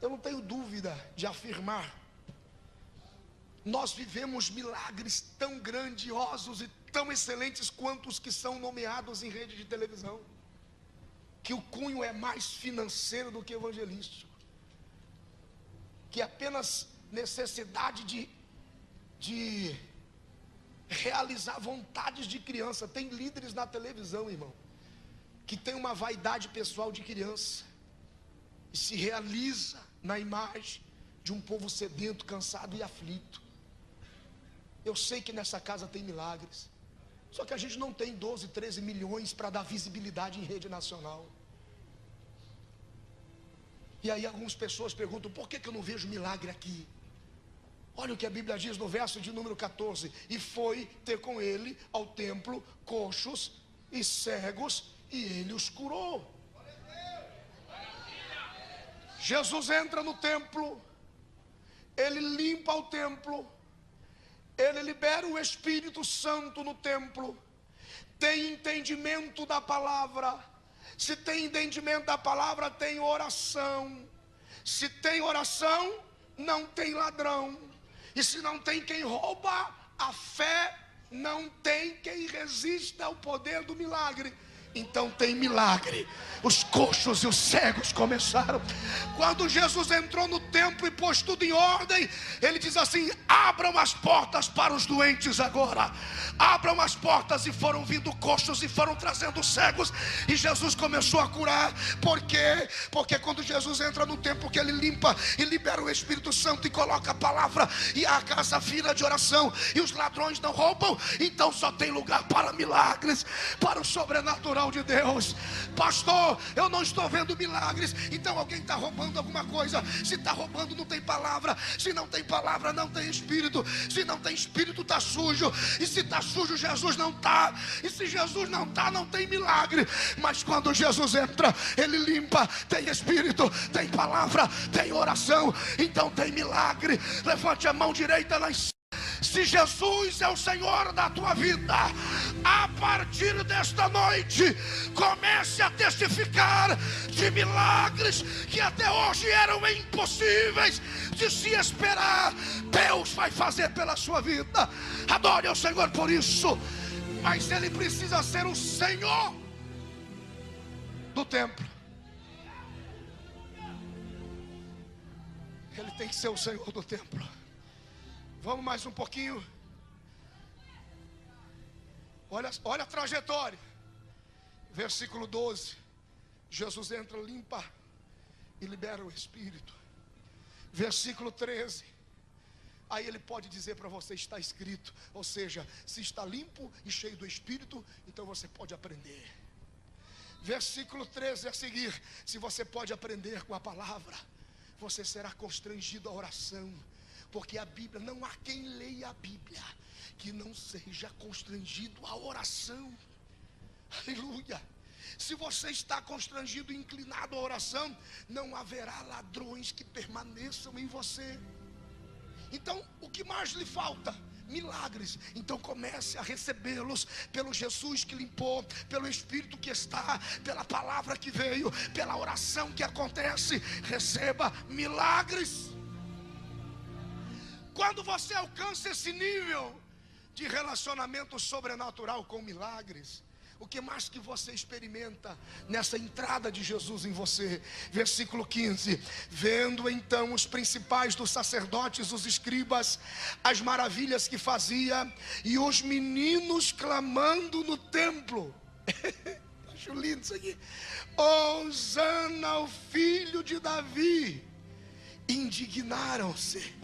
eu não tenho dúvida de afirmar, nós vivemos milagres tão grandiosos e tão excelentes quanto os que são nomeados em rede de televisão, que o cunho é mais financeiro do que evangelístico, que apenas necessidade de realizar vontades de criança. Tem líderes na televisão, irmão, que tem uma vaidade pessoal de criança e se realiza na imagem de um povo sedento, cansado e aflito. Eu sei que nessa casa tem milagres, só que a gente não tem 12, 13 milhões para dar visibilidade em rede nacional. E aí algumas pessoas perguntam: por que eu não vejo milagre aqui? Olha o que a Bíblia diz no verso de número 14: e foi ter com ele ao templo coxos e cegos, e ele os curou. Jesus entra no templo, ele limpa o templo, ele libera o Espírito Santo no templo, tem entendimento da palavra. Se tem entendimento da palavra, tem oração. Se tem oração, não tem ladrão. E se não tem quem rouba a fé, não tem quem resista ao poder do milagre. Então tem milagre. Os coxos e os cegos começaram. Quando Jesus entrou no templo e pôs tudo em ordem, ele diz assim: abram as portas para os doentes agora. Abram as portas. E foram vindo coxos e foram trazendo cegos, e Jesus começou a curar. Por quê? Porque quando Jesus entra no templo, que ele limpa e libera o Espírito Santo e coloca a palavra, e a casa vira de oração, e os ladrões não roubam, então só tem lugar para milagres, para o sobrenatural de Deus. Pastor, eu não estou vendo milagres. Então alguém está roubando alguma coisa. Se está roubando, não tem palavra. Se não tem palavra, não tem espírito. Se não tem espírito, está sujo. E se está sujo, Jesus não está. E se Jesus não está, não tem milagre. Mas quando Jesus entra, ele limpa. Tem espírito, tem palavra, tem oração, então tem milagre. Levante a mão direita lá em cima. Se Jesus é o Senhor da tua vida, a partir desta noite, comece a testificar de milagres que até hoje eram impossíveis de se esperar. Deus vai fazer pela sua vida. Adore ao Senhor por isso. Mas Ele precisa ser o Senhor do templo. Ele tem que ser o Senhor do templo. Vamos mais um pouquinho. Olha a trajetória. Versículo 12. Jesus entra, limpa e libera o Espírito. Versículo 13. Aí ele pode dizer para você: está escrito. Ou seja, se está limpo e cheio do Espírito, então você pode aprender. Versículo 13 a seguir: se você pode aprender com a palavra, você será constrangido à oração. Porque a Bíblia, não há quem leia a Bíblia que não seja constrangido à oração. Aleluia. Se você está constrangido e inclinado à oração, não haverá ladrões que permaneçam em você. Então, o que mais lhe falta? Milagres. Então comece a recebê-los pelo Jesus que limpou, pelo Espírito que está, pela palavra que veio, pela oração que acontece. Receba milagres. Quando você alcança esse nível de relacionamento sobrenatural com milagres, o que mais que você experimenta nessa entrada de Jesus em você? Versículo 15: vendo então os principais dos sacerdotes, os escribas, as maravilhas que fazia, e os meninos clamando no templo. Acho lindo isso aqui. Hosana ao filho de Davi. Indignaram-se.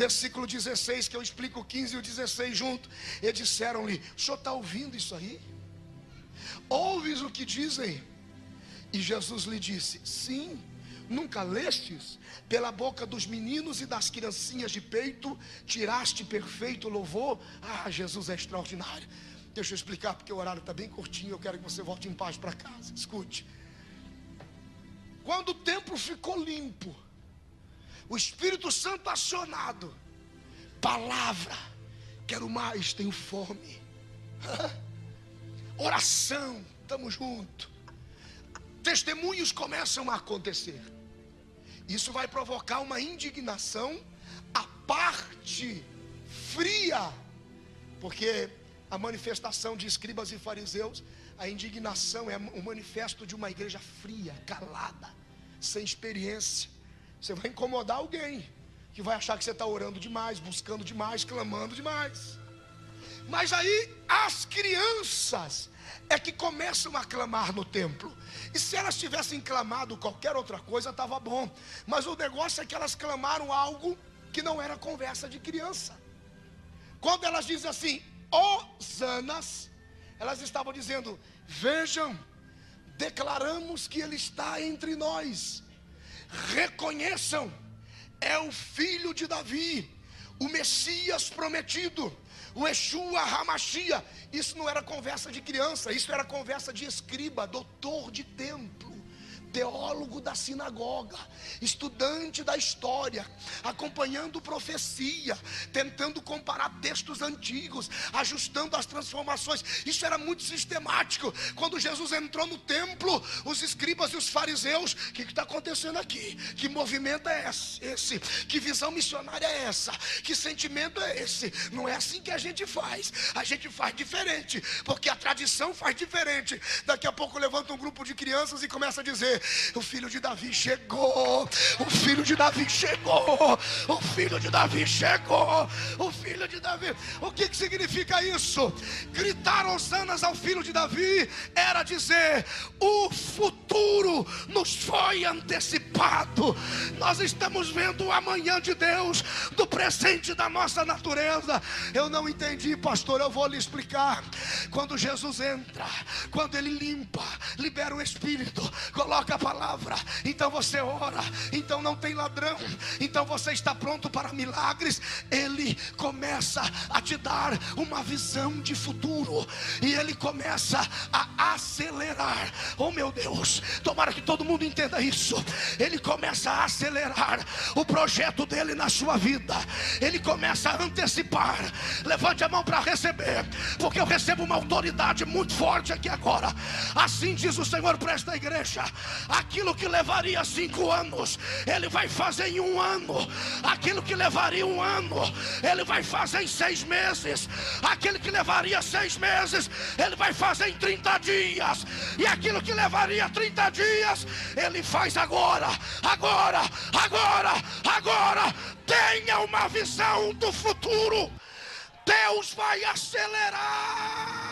Versículo 16, que eu explico o 15 e o 16 junto. E disseram-lhe: o senhor está ouvindo isso aí? Ouves o que dizem? E Jesus lhe disse: sim, nunca lestes? Pela boca dos meninos e das criancinhas de peito tiraste perfeito louvor. Ah, Jesus é extraordinário. Deixa eu explicar, porque o horário está bem curtinho. Eu quero que você volte em paz para casa. Escute. Quando o templo ficou limpo, o Espírito Santo acionado, palavra, quero mais, tenho fome. Oração, estamos juntos. Testemunhos começam a acontecer. Isso vai provocar uma indignação à parte fria, porque a manifestação de escribas e fariseus, a indignação é o manifesto de uma igreja fria, calada, sem experiência. Você vai incomodar alguém que vai achar que você está orando demais, buscando demais, clamando demais. Mas aí as crianças, é que começam a clamar no templo. E se elas tivessem clamado qualquer outra coisa, estava bom. Mas o negócio é que elas clamaram algo que não era conversa de criança. Quando elas dizem assim, Hosanas, elas estavam dizendo, vejam, declaramos que Ele está entre nós. Reconheçam, é o filho de Davi, o Messias prometido, o Yeshua Hamashia. Isso não era conversa de criança, isso era conversa de escriba, doutor de templo, teólogo da sinagoga, estudante da história, acompanhando profecia, tentando comparar textos antigos, ajustando as transformações. Isso era muito sistemático. Quando Jesus entrou no templo, os escribas e os fariseus, o que está acontecendo aqui? Que movimento é esse? Que visão missionária é essa? Que sentimento é esse? Não é assim que a gente faz diferente, porque a tradição faz diferente. Daqui a pouco levanta um grupo de crianças e começa a dizer, o filho de Davi chegou, o filho de Davi chegou, o filho de Davi chegou, o filho de Davi. O que significa isso? Gritar hosanas ao filho de Davi era dizer, o futuro nos foi antecipado. Nós estamos vendo o amanhã de Deus, do presente da nossa natureza. Eu não entendi, pastor, eu vou lhe explicar. Quando Jesus entra, quando Ele limpa, libera o Espírito, coloca a palavra, então você ora, então não tem ladrão, então você está pronto para milagres. Ele começa a te dar uma visão de futuro, e Ele começa a acelerar. Oh meu Deus, tomara que todo mundo entenda isso. Ele começa a acelerar o projeto dele na sua vida. Ele começa a antecipar. Levante a mão para receber, porque eu recebo uma autoridade muito forte aqui agora. Assim diz o Senhor para esta igreja: aquilo que levaria 5 anos, Ele vai fazer em 1 ano. Aquilo que levaria 1 ano, Ele vai fazer em 6 meses. Aquilo que levaria 6 meses, Ele vai fazer em 30 dias. E aquilo que levaria 30 dias, Ele faz agora. Agora, agora, agora. Tenha uma visão do futuro. Deus vai acelerar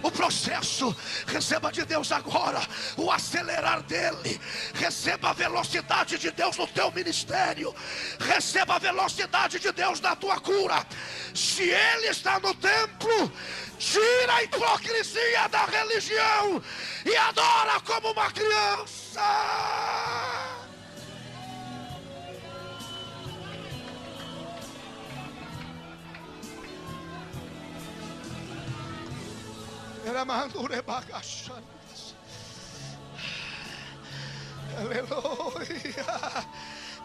o processo. Receba de Deus agora o acelerar dele. Receba a velocidade de Deus no teu ministério. Receba a velocidade de Deus na tua cura. Se Ele está no templo, tira a hipocrisia da religião e adora como uma criança. Aleluia.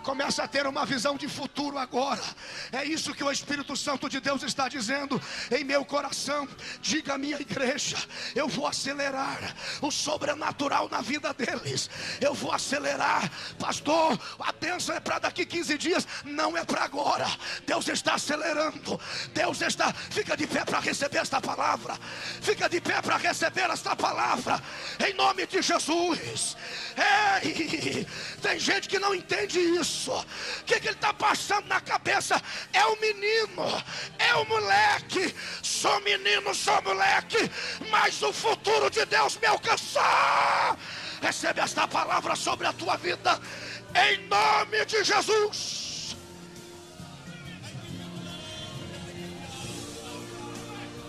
Começa a ter uma visão de futuro agora. É isso que o Espírito Santo de Deus está dizendo em meu coração. Diga à minha igreja: eu vou acelerar o sobrenatural na vida deles. Eu vou acelerar. Pastor, a bênção é para daqui 15 dias. Não é para agora. Deus está acelerando. Deus está... Fica de pé para receber esta palavra. Fica de pé para receber esta palavra em nome de Jesus. Ei, tem gente que não entende isso. O que ele está passando na cabeça? É o menino, é o moleque. Sou menino, sou moleque, mas o futuro de Deus me alcançou. Recebe esta palavra sobre a tua vida em nome de Jesus.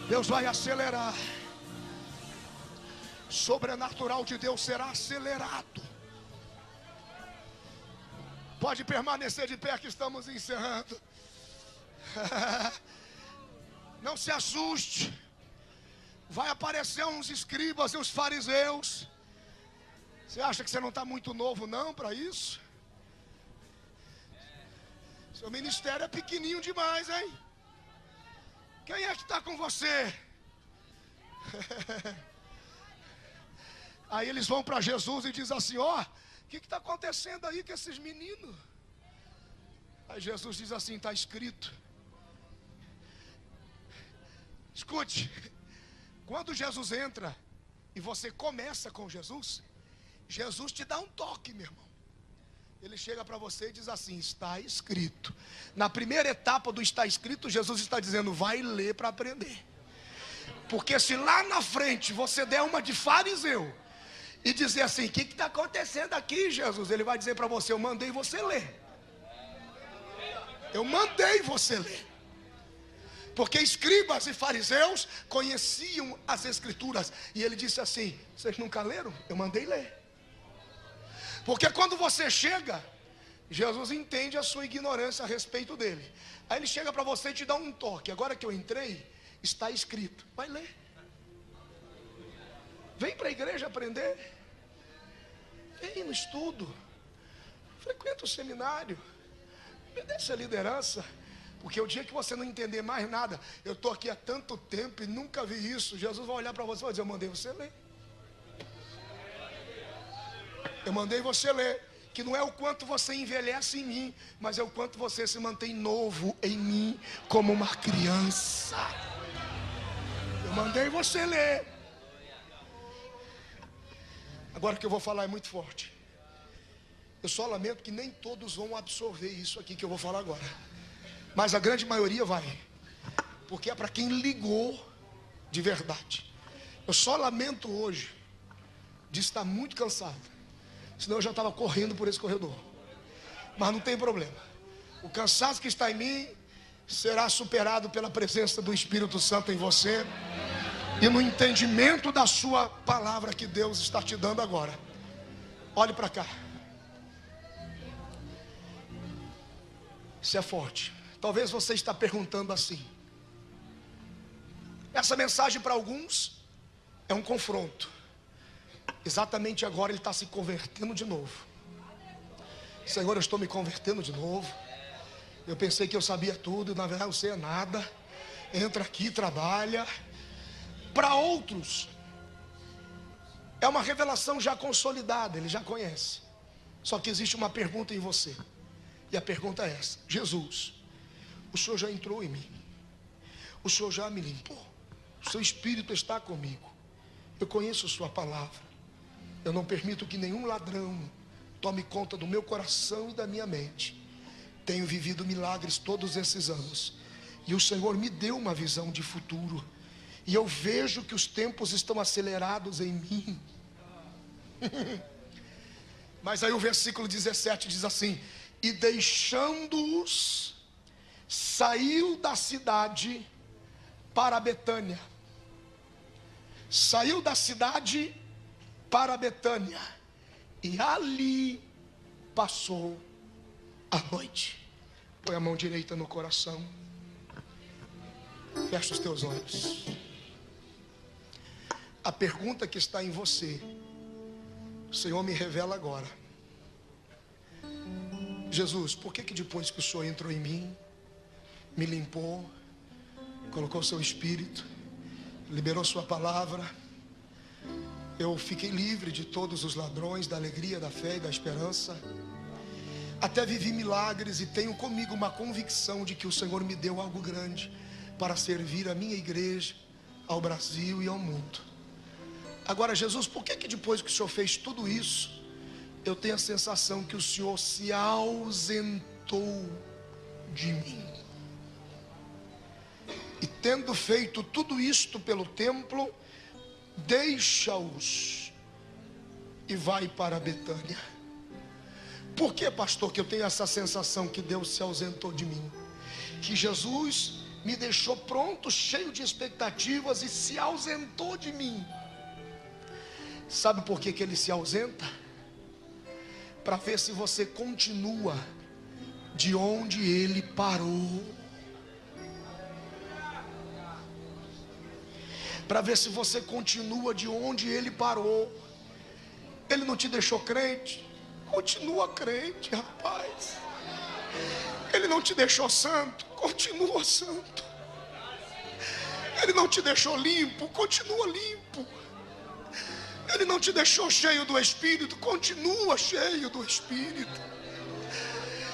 Deus vai acelerar. Sobrenatural de Deus será acelerado. Pode permanecer de pé que estamos encerrando. Não se assuste. Vai aparecer uns escribas e uns fariseus. Você acha que você não está muito novo não para isso? Seu ministério é pequenininho demais, hein? Quem é que está com você? Aí eles vão para Jesus e dizem assim: ó, o que está acontecendo aí com esses meninos? Aí Jesus diz assim: está escrito. Escute, quando Jesus entra e você começa com Jesus, Jesus te dá um toque, meu irmão. Ele chega para você e diz assim: está escrito. Na primeira etapa do está escrito, Jesus está dizendo: vai ler para aprender. Porque se lá na frente você der uma de fariseu e dizer assim: o que está acontecendo aqui, Jesus? Ele vai dizer para você: eu mandei você ler. Eu mandei você ler. Porque escribas e fariseus conheciam as escrituras. E ele disse assim: vocês nunca leram? Eu mandei ler. Porque quando você chega, Jesus entende a sua ignorância a respeito dele. Aí ele chega para você e te dá um toque: agora que eu entrei, está escrito. Vai ler. Vem para a igreja aprender. Vem no estudo. Frequenta o seminário. Obedece a liderança. Porque o dia que você não entender mais nada: eu estou aqui há tanto tempo e nunca vi isso. Jesus vai olhar para você e vai dizer: eu mandei você ler. Eu mandei você ler. Que não é o quanto você envelhece em mim, mas é o quanto você se mantém novo em mim, como uma criança. Eu mandei você ler. Agora o que eu vou falar é muito forte. Eu só lamento que nem todos vão absorver isso aqui que eu vou falar agora, mas a grande maioria vai, porque é para quem ligou de verdade. Eu só lamento hoje de estar muito cansado, senão eu já estava correndo por esse corredor. Mas não tem problema. O cansaço que está em mim será superado pela presença do Espírito Santo em você e no entendimento da sua palavra que Deus está te dando agora. Olhe para cá. Isso é forte. Talvez você está perguntando assim: essa mensagem para alguns é um confronto. Exatamente agora ele está se convertendo de novo. Senhor, eu estou me convertendo de novo. Eu pensei que eu sabia tudo, na verdade não sei nada. Entra aqui, trabalha. Para outros é uma revelação já consolidada, ele já conhece. Só que existe uma pergunta em você. E a pergunta é essa: Jesus, o Senhor já entrou em mim, o Senhor já me limpou, o seu Espírito está comigo, eu conheço sua palavra. Eu não permito que nenhum ladrão tome conta do meu coração e da minha mente. Tenho vivido milagres todos esses anos, e o Senhor me deu uma visão de futuro, e eu vejo que os tempos estão acelerados em mim. Mas aí o versículo 17 diz assim: e deixando-os, saiu da cidade para Betânia. Saiu da cidade para Betânia, e ali passou a noite. Põe a mão direita no coração, fecha os teus olhos. A pergunta que está em você, o Senhor me revela agora: Jesus, por que depois que o Senhor entrou em mim, me limpou, colocou seu Espírito, liberou sua palavra, eu fiquei livre de todos os ladrões, da alegria, da fé e da esperança, até vivi milagres e tenho comigo uma convicção de que o Senhor me deu algo grande para servir a minha igreja, ao Brasil e ao mundo. Agora, Jesus, por que depois que o Senhor fez tudo isso, eu tenho a sensação que o Senhor se ausentou de mim? E tendo feito tudo isto pelo templo, deixa-os e vai para Betânia. Por que, pastor, que eu tenho essa sensação que Deus se ausentou de mim? Que Jesus me deixou pronto, cheio de expectativas, e se ausentou de mim. Sabe por que ele se ausenta? Para ver se você continua de onde ele parou. Para ver se você continua de onde ele parou. Ele não te deixou crente? Continua crente, rapaz. Ele não te deixou santo? Continua santo. Ele não te deixou limpo? Continua limpo. Ele não te deixou cheio do Espírito? Continua cheio do Espírito.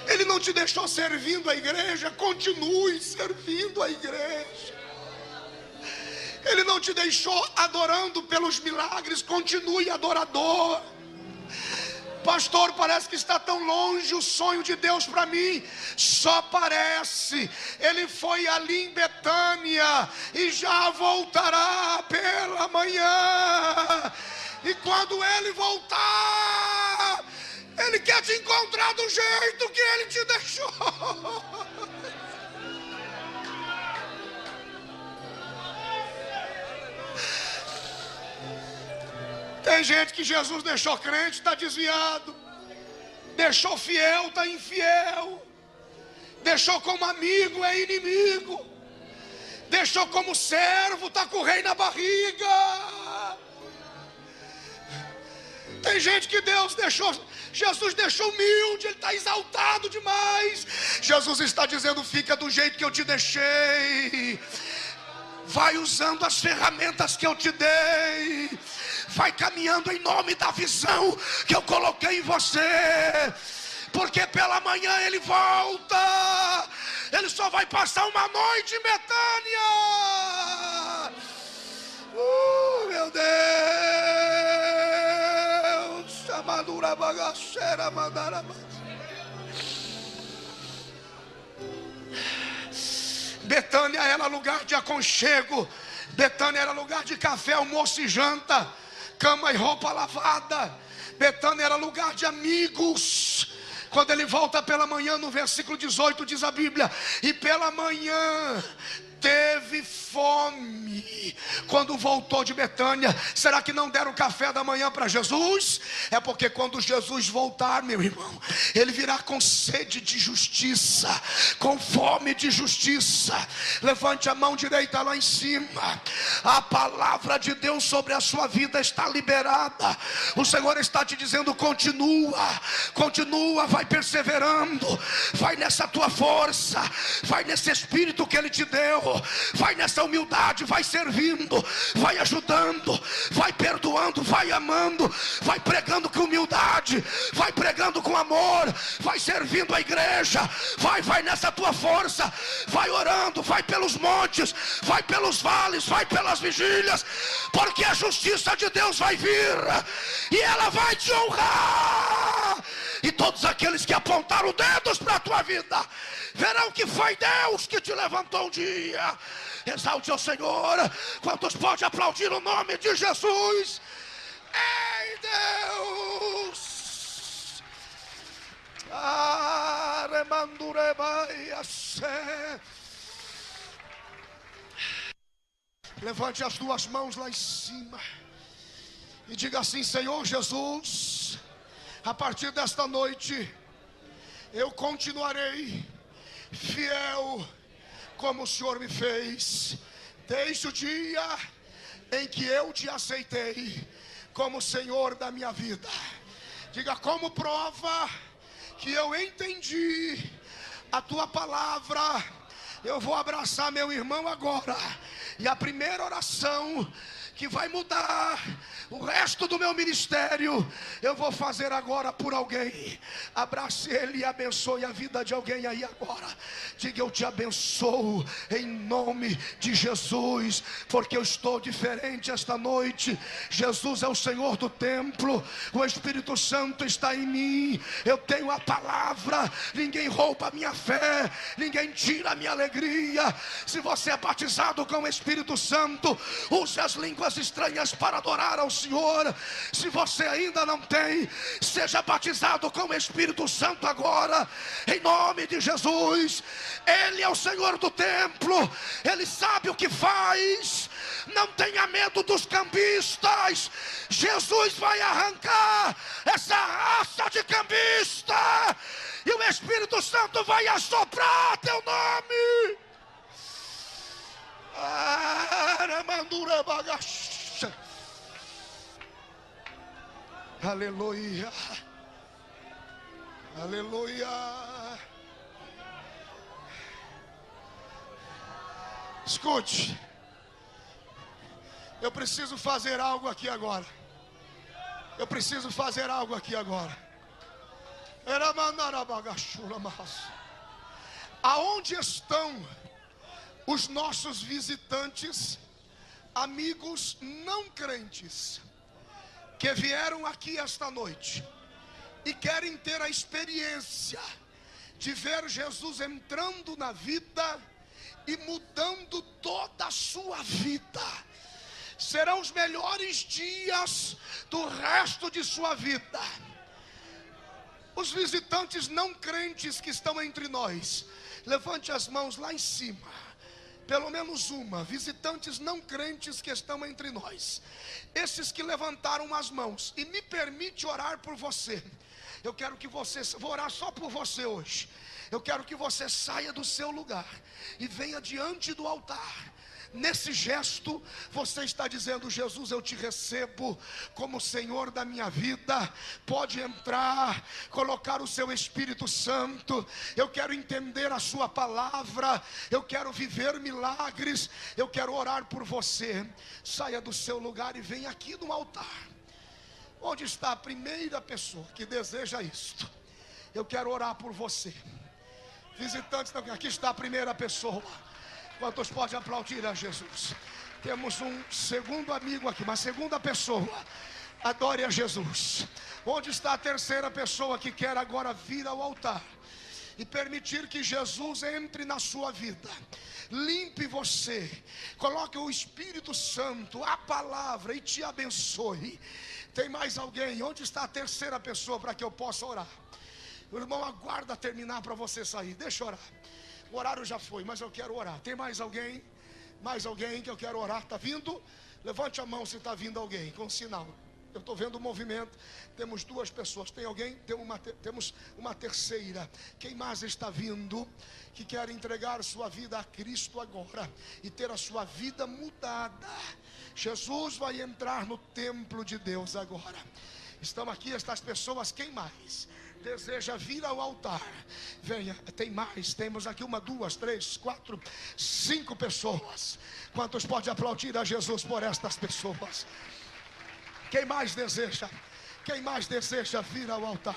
Ele não te deixou servindo a igreja? Continue servindo a igreja. Ele não te deixou adorando pelos milagres? Continue adorador. Pastor, parece que está tão longe o sonho de Deus para mim. Só parece. Ele foi ali em Betânia e já voltará pela manhã. E quando ele voltar, ele quer te encontrar do jeito que ele te deixou. Tem gente que Jesus deixou crente, está desviado. Deixou fiel, está infiel. Deixou como amigo, é inimigo. Deixou como servo, está com o rei na barriga. Tem gente que Jesus deixou humilde, ele está exaltado demais. Jesus está dizendo: fica do jeito que eu te deixei. Vai usando as ferramentas que eu te dei. Vai caminhando em nome da visão que eu coloquei em você. Porque pela manhã ele volta. Ele só vai passar uma noite em Betânia. Meu Deus. Amadura bagaceira, mandarama. Betânia era lugar de aconchego. Betânia era lugar de café, almoço e janta, cama e roupa lavada. Betânia era lugar de amigos. Quando ele volta pela manhã, no versículo 18 diz a Bíblia: e pela manhã teve fome. Quando voltou de Betânia, será que não deram café da manhã para Jesus? É porque quando Jesus voltar, meu irmão, ele virá com sede de justiça, com fome de justiça. Levante a mão direita lá em cima. A palavra de Deus sobre a sua vida está liberada. O Senhor está te dizendo: continua, continua, vai perseverando, vai nessa tua força, vai nesse espírito que ele te deu, vai nessa humildade, vai servindo, vai ajudando, vai perdoando, vai amando, vai pregando com humildade, vai pregando com amor, vai servindo a igreja, vai nessa tua força, vai orando, vai pelos montes, vai pelos vales, vai pelas vigílias, porque a justiça de Deus vai vir e ela vai te honrar. E todos aqueles que apontaram dedos para a tua vida verão que foi Deus que te levantou um dia. Exalte ao Senhor. Quantos podem aplaudir o nome de Jesus? Ei, Deus! Levante as duas mãos lá em cima e diga assim: Senhor Jesus, a partir desta noite eu continuarei fiel como o Senhor me fez, desde o dia em que eu te aceitei como Senhor da minha vida. Diga: como prova que eu entendi a tua palavra, eu vou abraçar meu irmão agora, e a primeira oração que vai mudar o resto do meu ministério, eu vou fazer agora por alguém. Abrace ele e abençoe a vida de alguém aí agora. Diga: eu te abençoo em nome de Jesus, porque eu estou diferente esta noite. Jesus é o Senhor do templo, o Espírito Santo está em mim, eu tenho a palavra, ninguém rouba a minha fé, ninguém tira a minha alegria. Se você é batizado com o Espírito Santo, use as línguas estranhas para adorar ao Senhor. Se você ainda não tem, seja batizado com o Espírito Santo agora, em nome de Jesus. Ele é o Senhor do templo, ele sabe o que faz. Não tenha medo dos cambistas. Jesus vai arrancar essa raça de cambista, e o Espírito Santo vai assoprar teu nome. Aleluia, aleluia. Escute, eu preciso fazer algo aqui agora. Eu preciso fazer algo aqui agora. Aonde estão os nossos visitantes, amigos não crentes, que vieram aqui esta noite e querem ter a experiência de ver Jesus entrando na vida e mudando toda a sua vida, serão os melhores dias do resto de sua vida. Os visitantes não crentes que estão entre nós, levante as mãos lá em cima. Pelo menos uma. Visitantes não crentes que estão entre nós. Esses que levantaram as mãos. E me permite orar por você. Eu quero que você, vou orar só por você hoje. Eu quero que você saia do seu lugar e venha diante do altar. Nesse gesto, você está dizendo: Jesus, eu te recebo como Senhor da minha vida. Pode entrar, colocar o seu Espírito Santo. Eu quero entender a sua palavra. Eu quero viver milagres. Eu quero orar por você. Saia do seu lugar e venha aqui no altar. Onde está a primeira pessoa que deseja isto? Eu quero orar por você. Visitantes, aqui está a primeira pessoa. Quantos podem aplaudir a Jesus? Temos um segundo amigo aqui, uma segunda pessoa. Adore a Jesus. Onde está a terceira pessoa que quer agora vir ao altar e permitir que Jesus entre na sua vida, limpe você, coloque o Espírito Santo, a palavra, e te abençoe? Tem mais alguém? Onde está a terceira pessoa para que eu possa orar? O irmão aguarda terminar para você sair. Deixa eu orar. O horário já foi, mas eu quero orar. Tem mais alguém? Mais alguém que eu quero orar? Está vindo? Levante a mão se está vindo alguém, com sinal. Eu estou vendo o movimento. Temos duas pessoas. Tem alguém? Temos uma terceira. Quem mais está vindo que quer entregar sua vida a Cristo agora e ter a sua vida mudada? Jesus vai entrar no templo de Deus agora. Estão aqui estas pessoas. Quem mais deseja vir ao altar? Venha. Tem mais. Temos aqui 1, 2, 3, 4, 5 pessoas. Quantos pode aplaudir a Jesus por estas pessoas? Quem mais deseja? Quem mais deseja vir ao altar?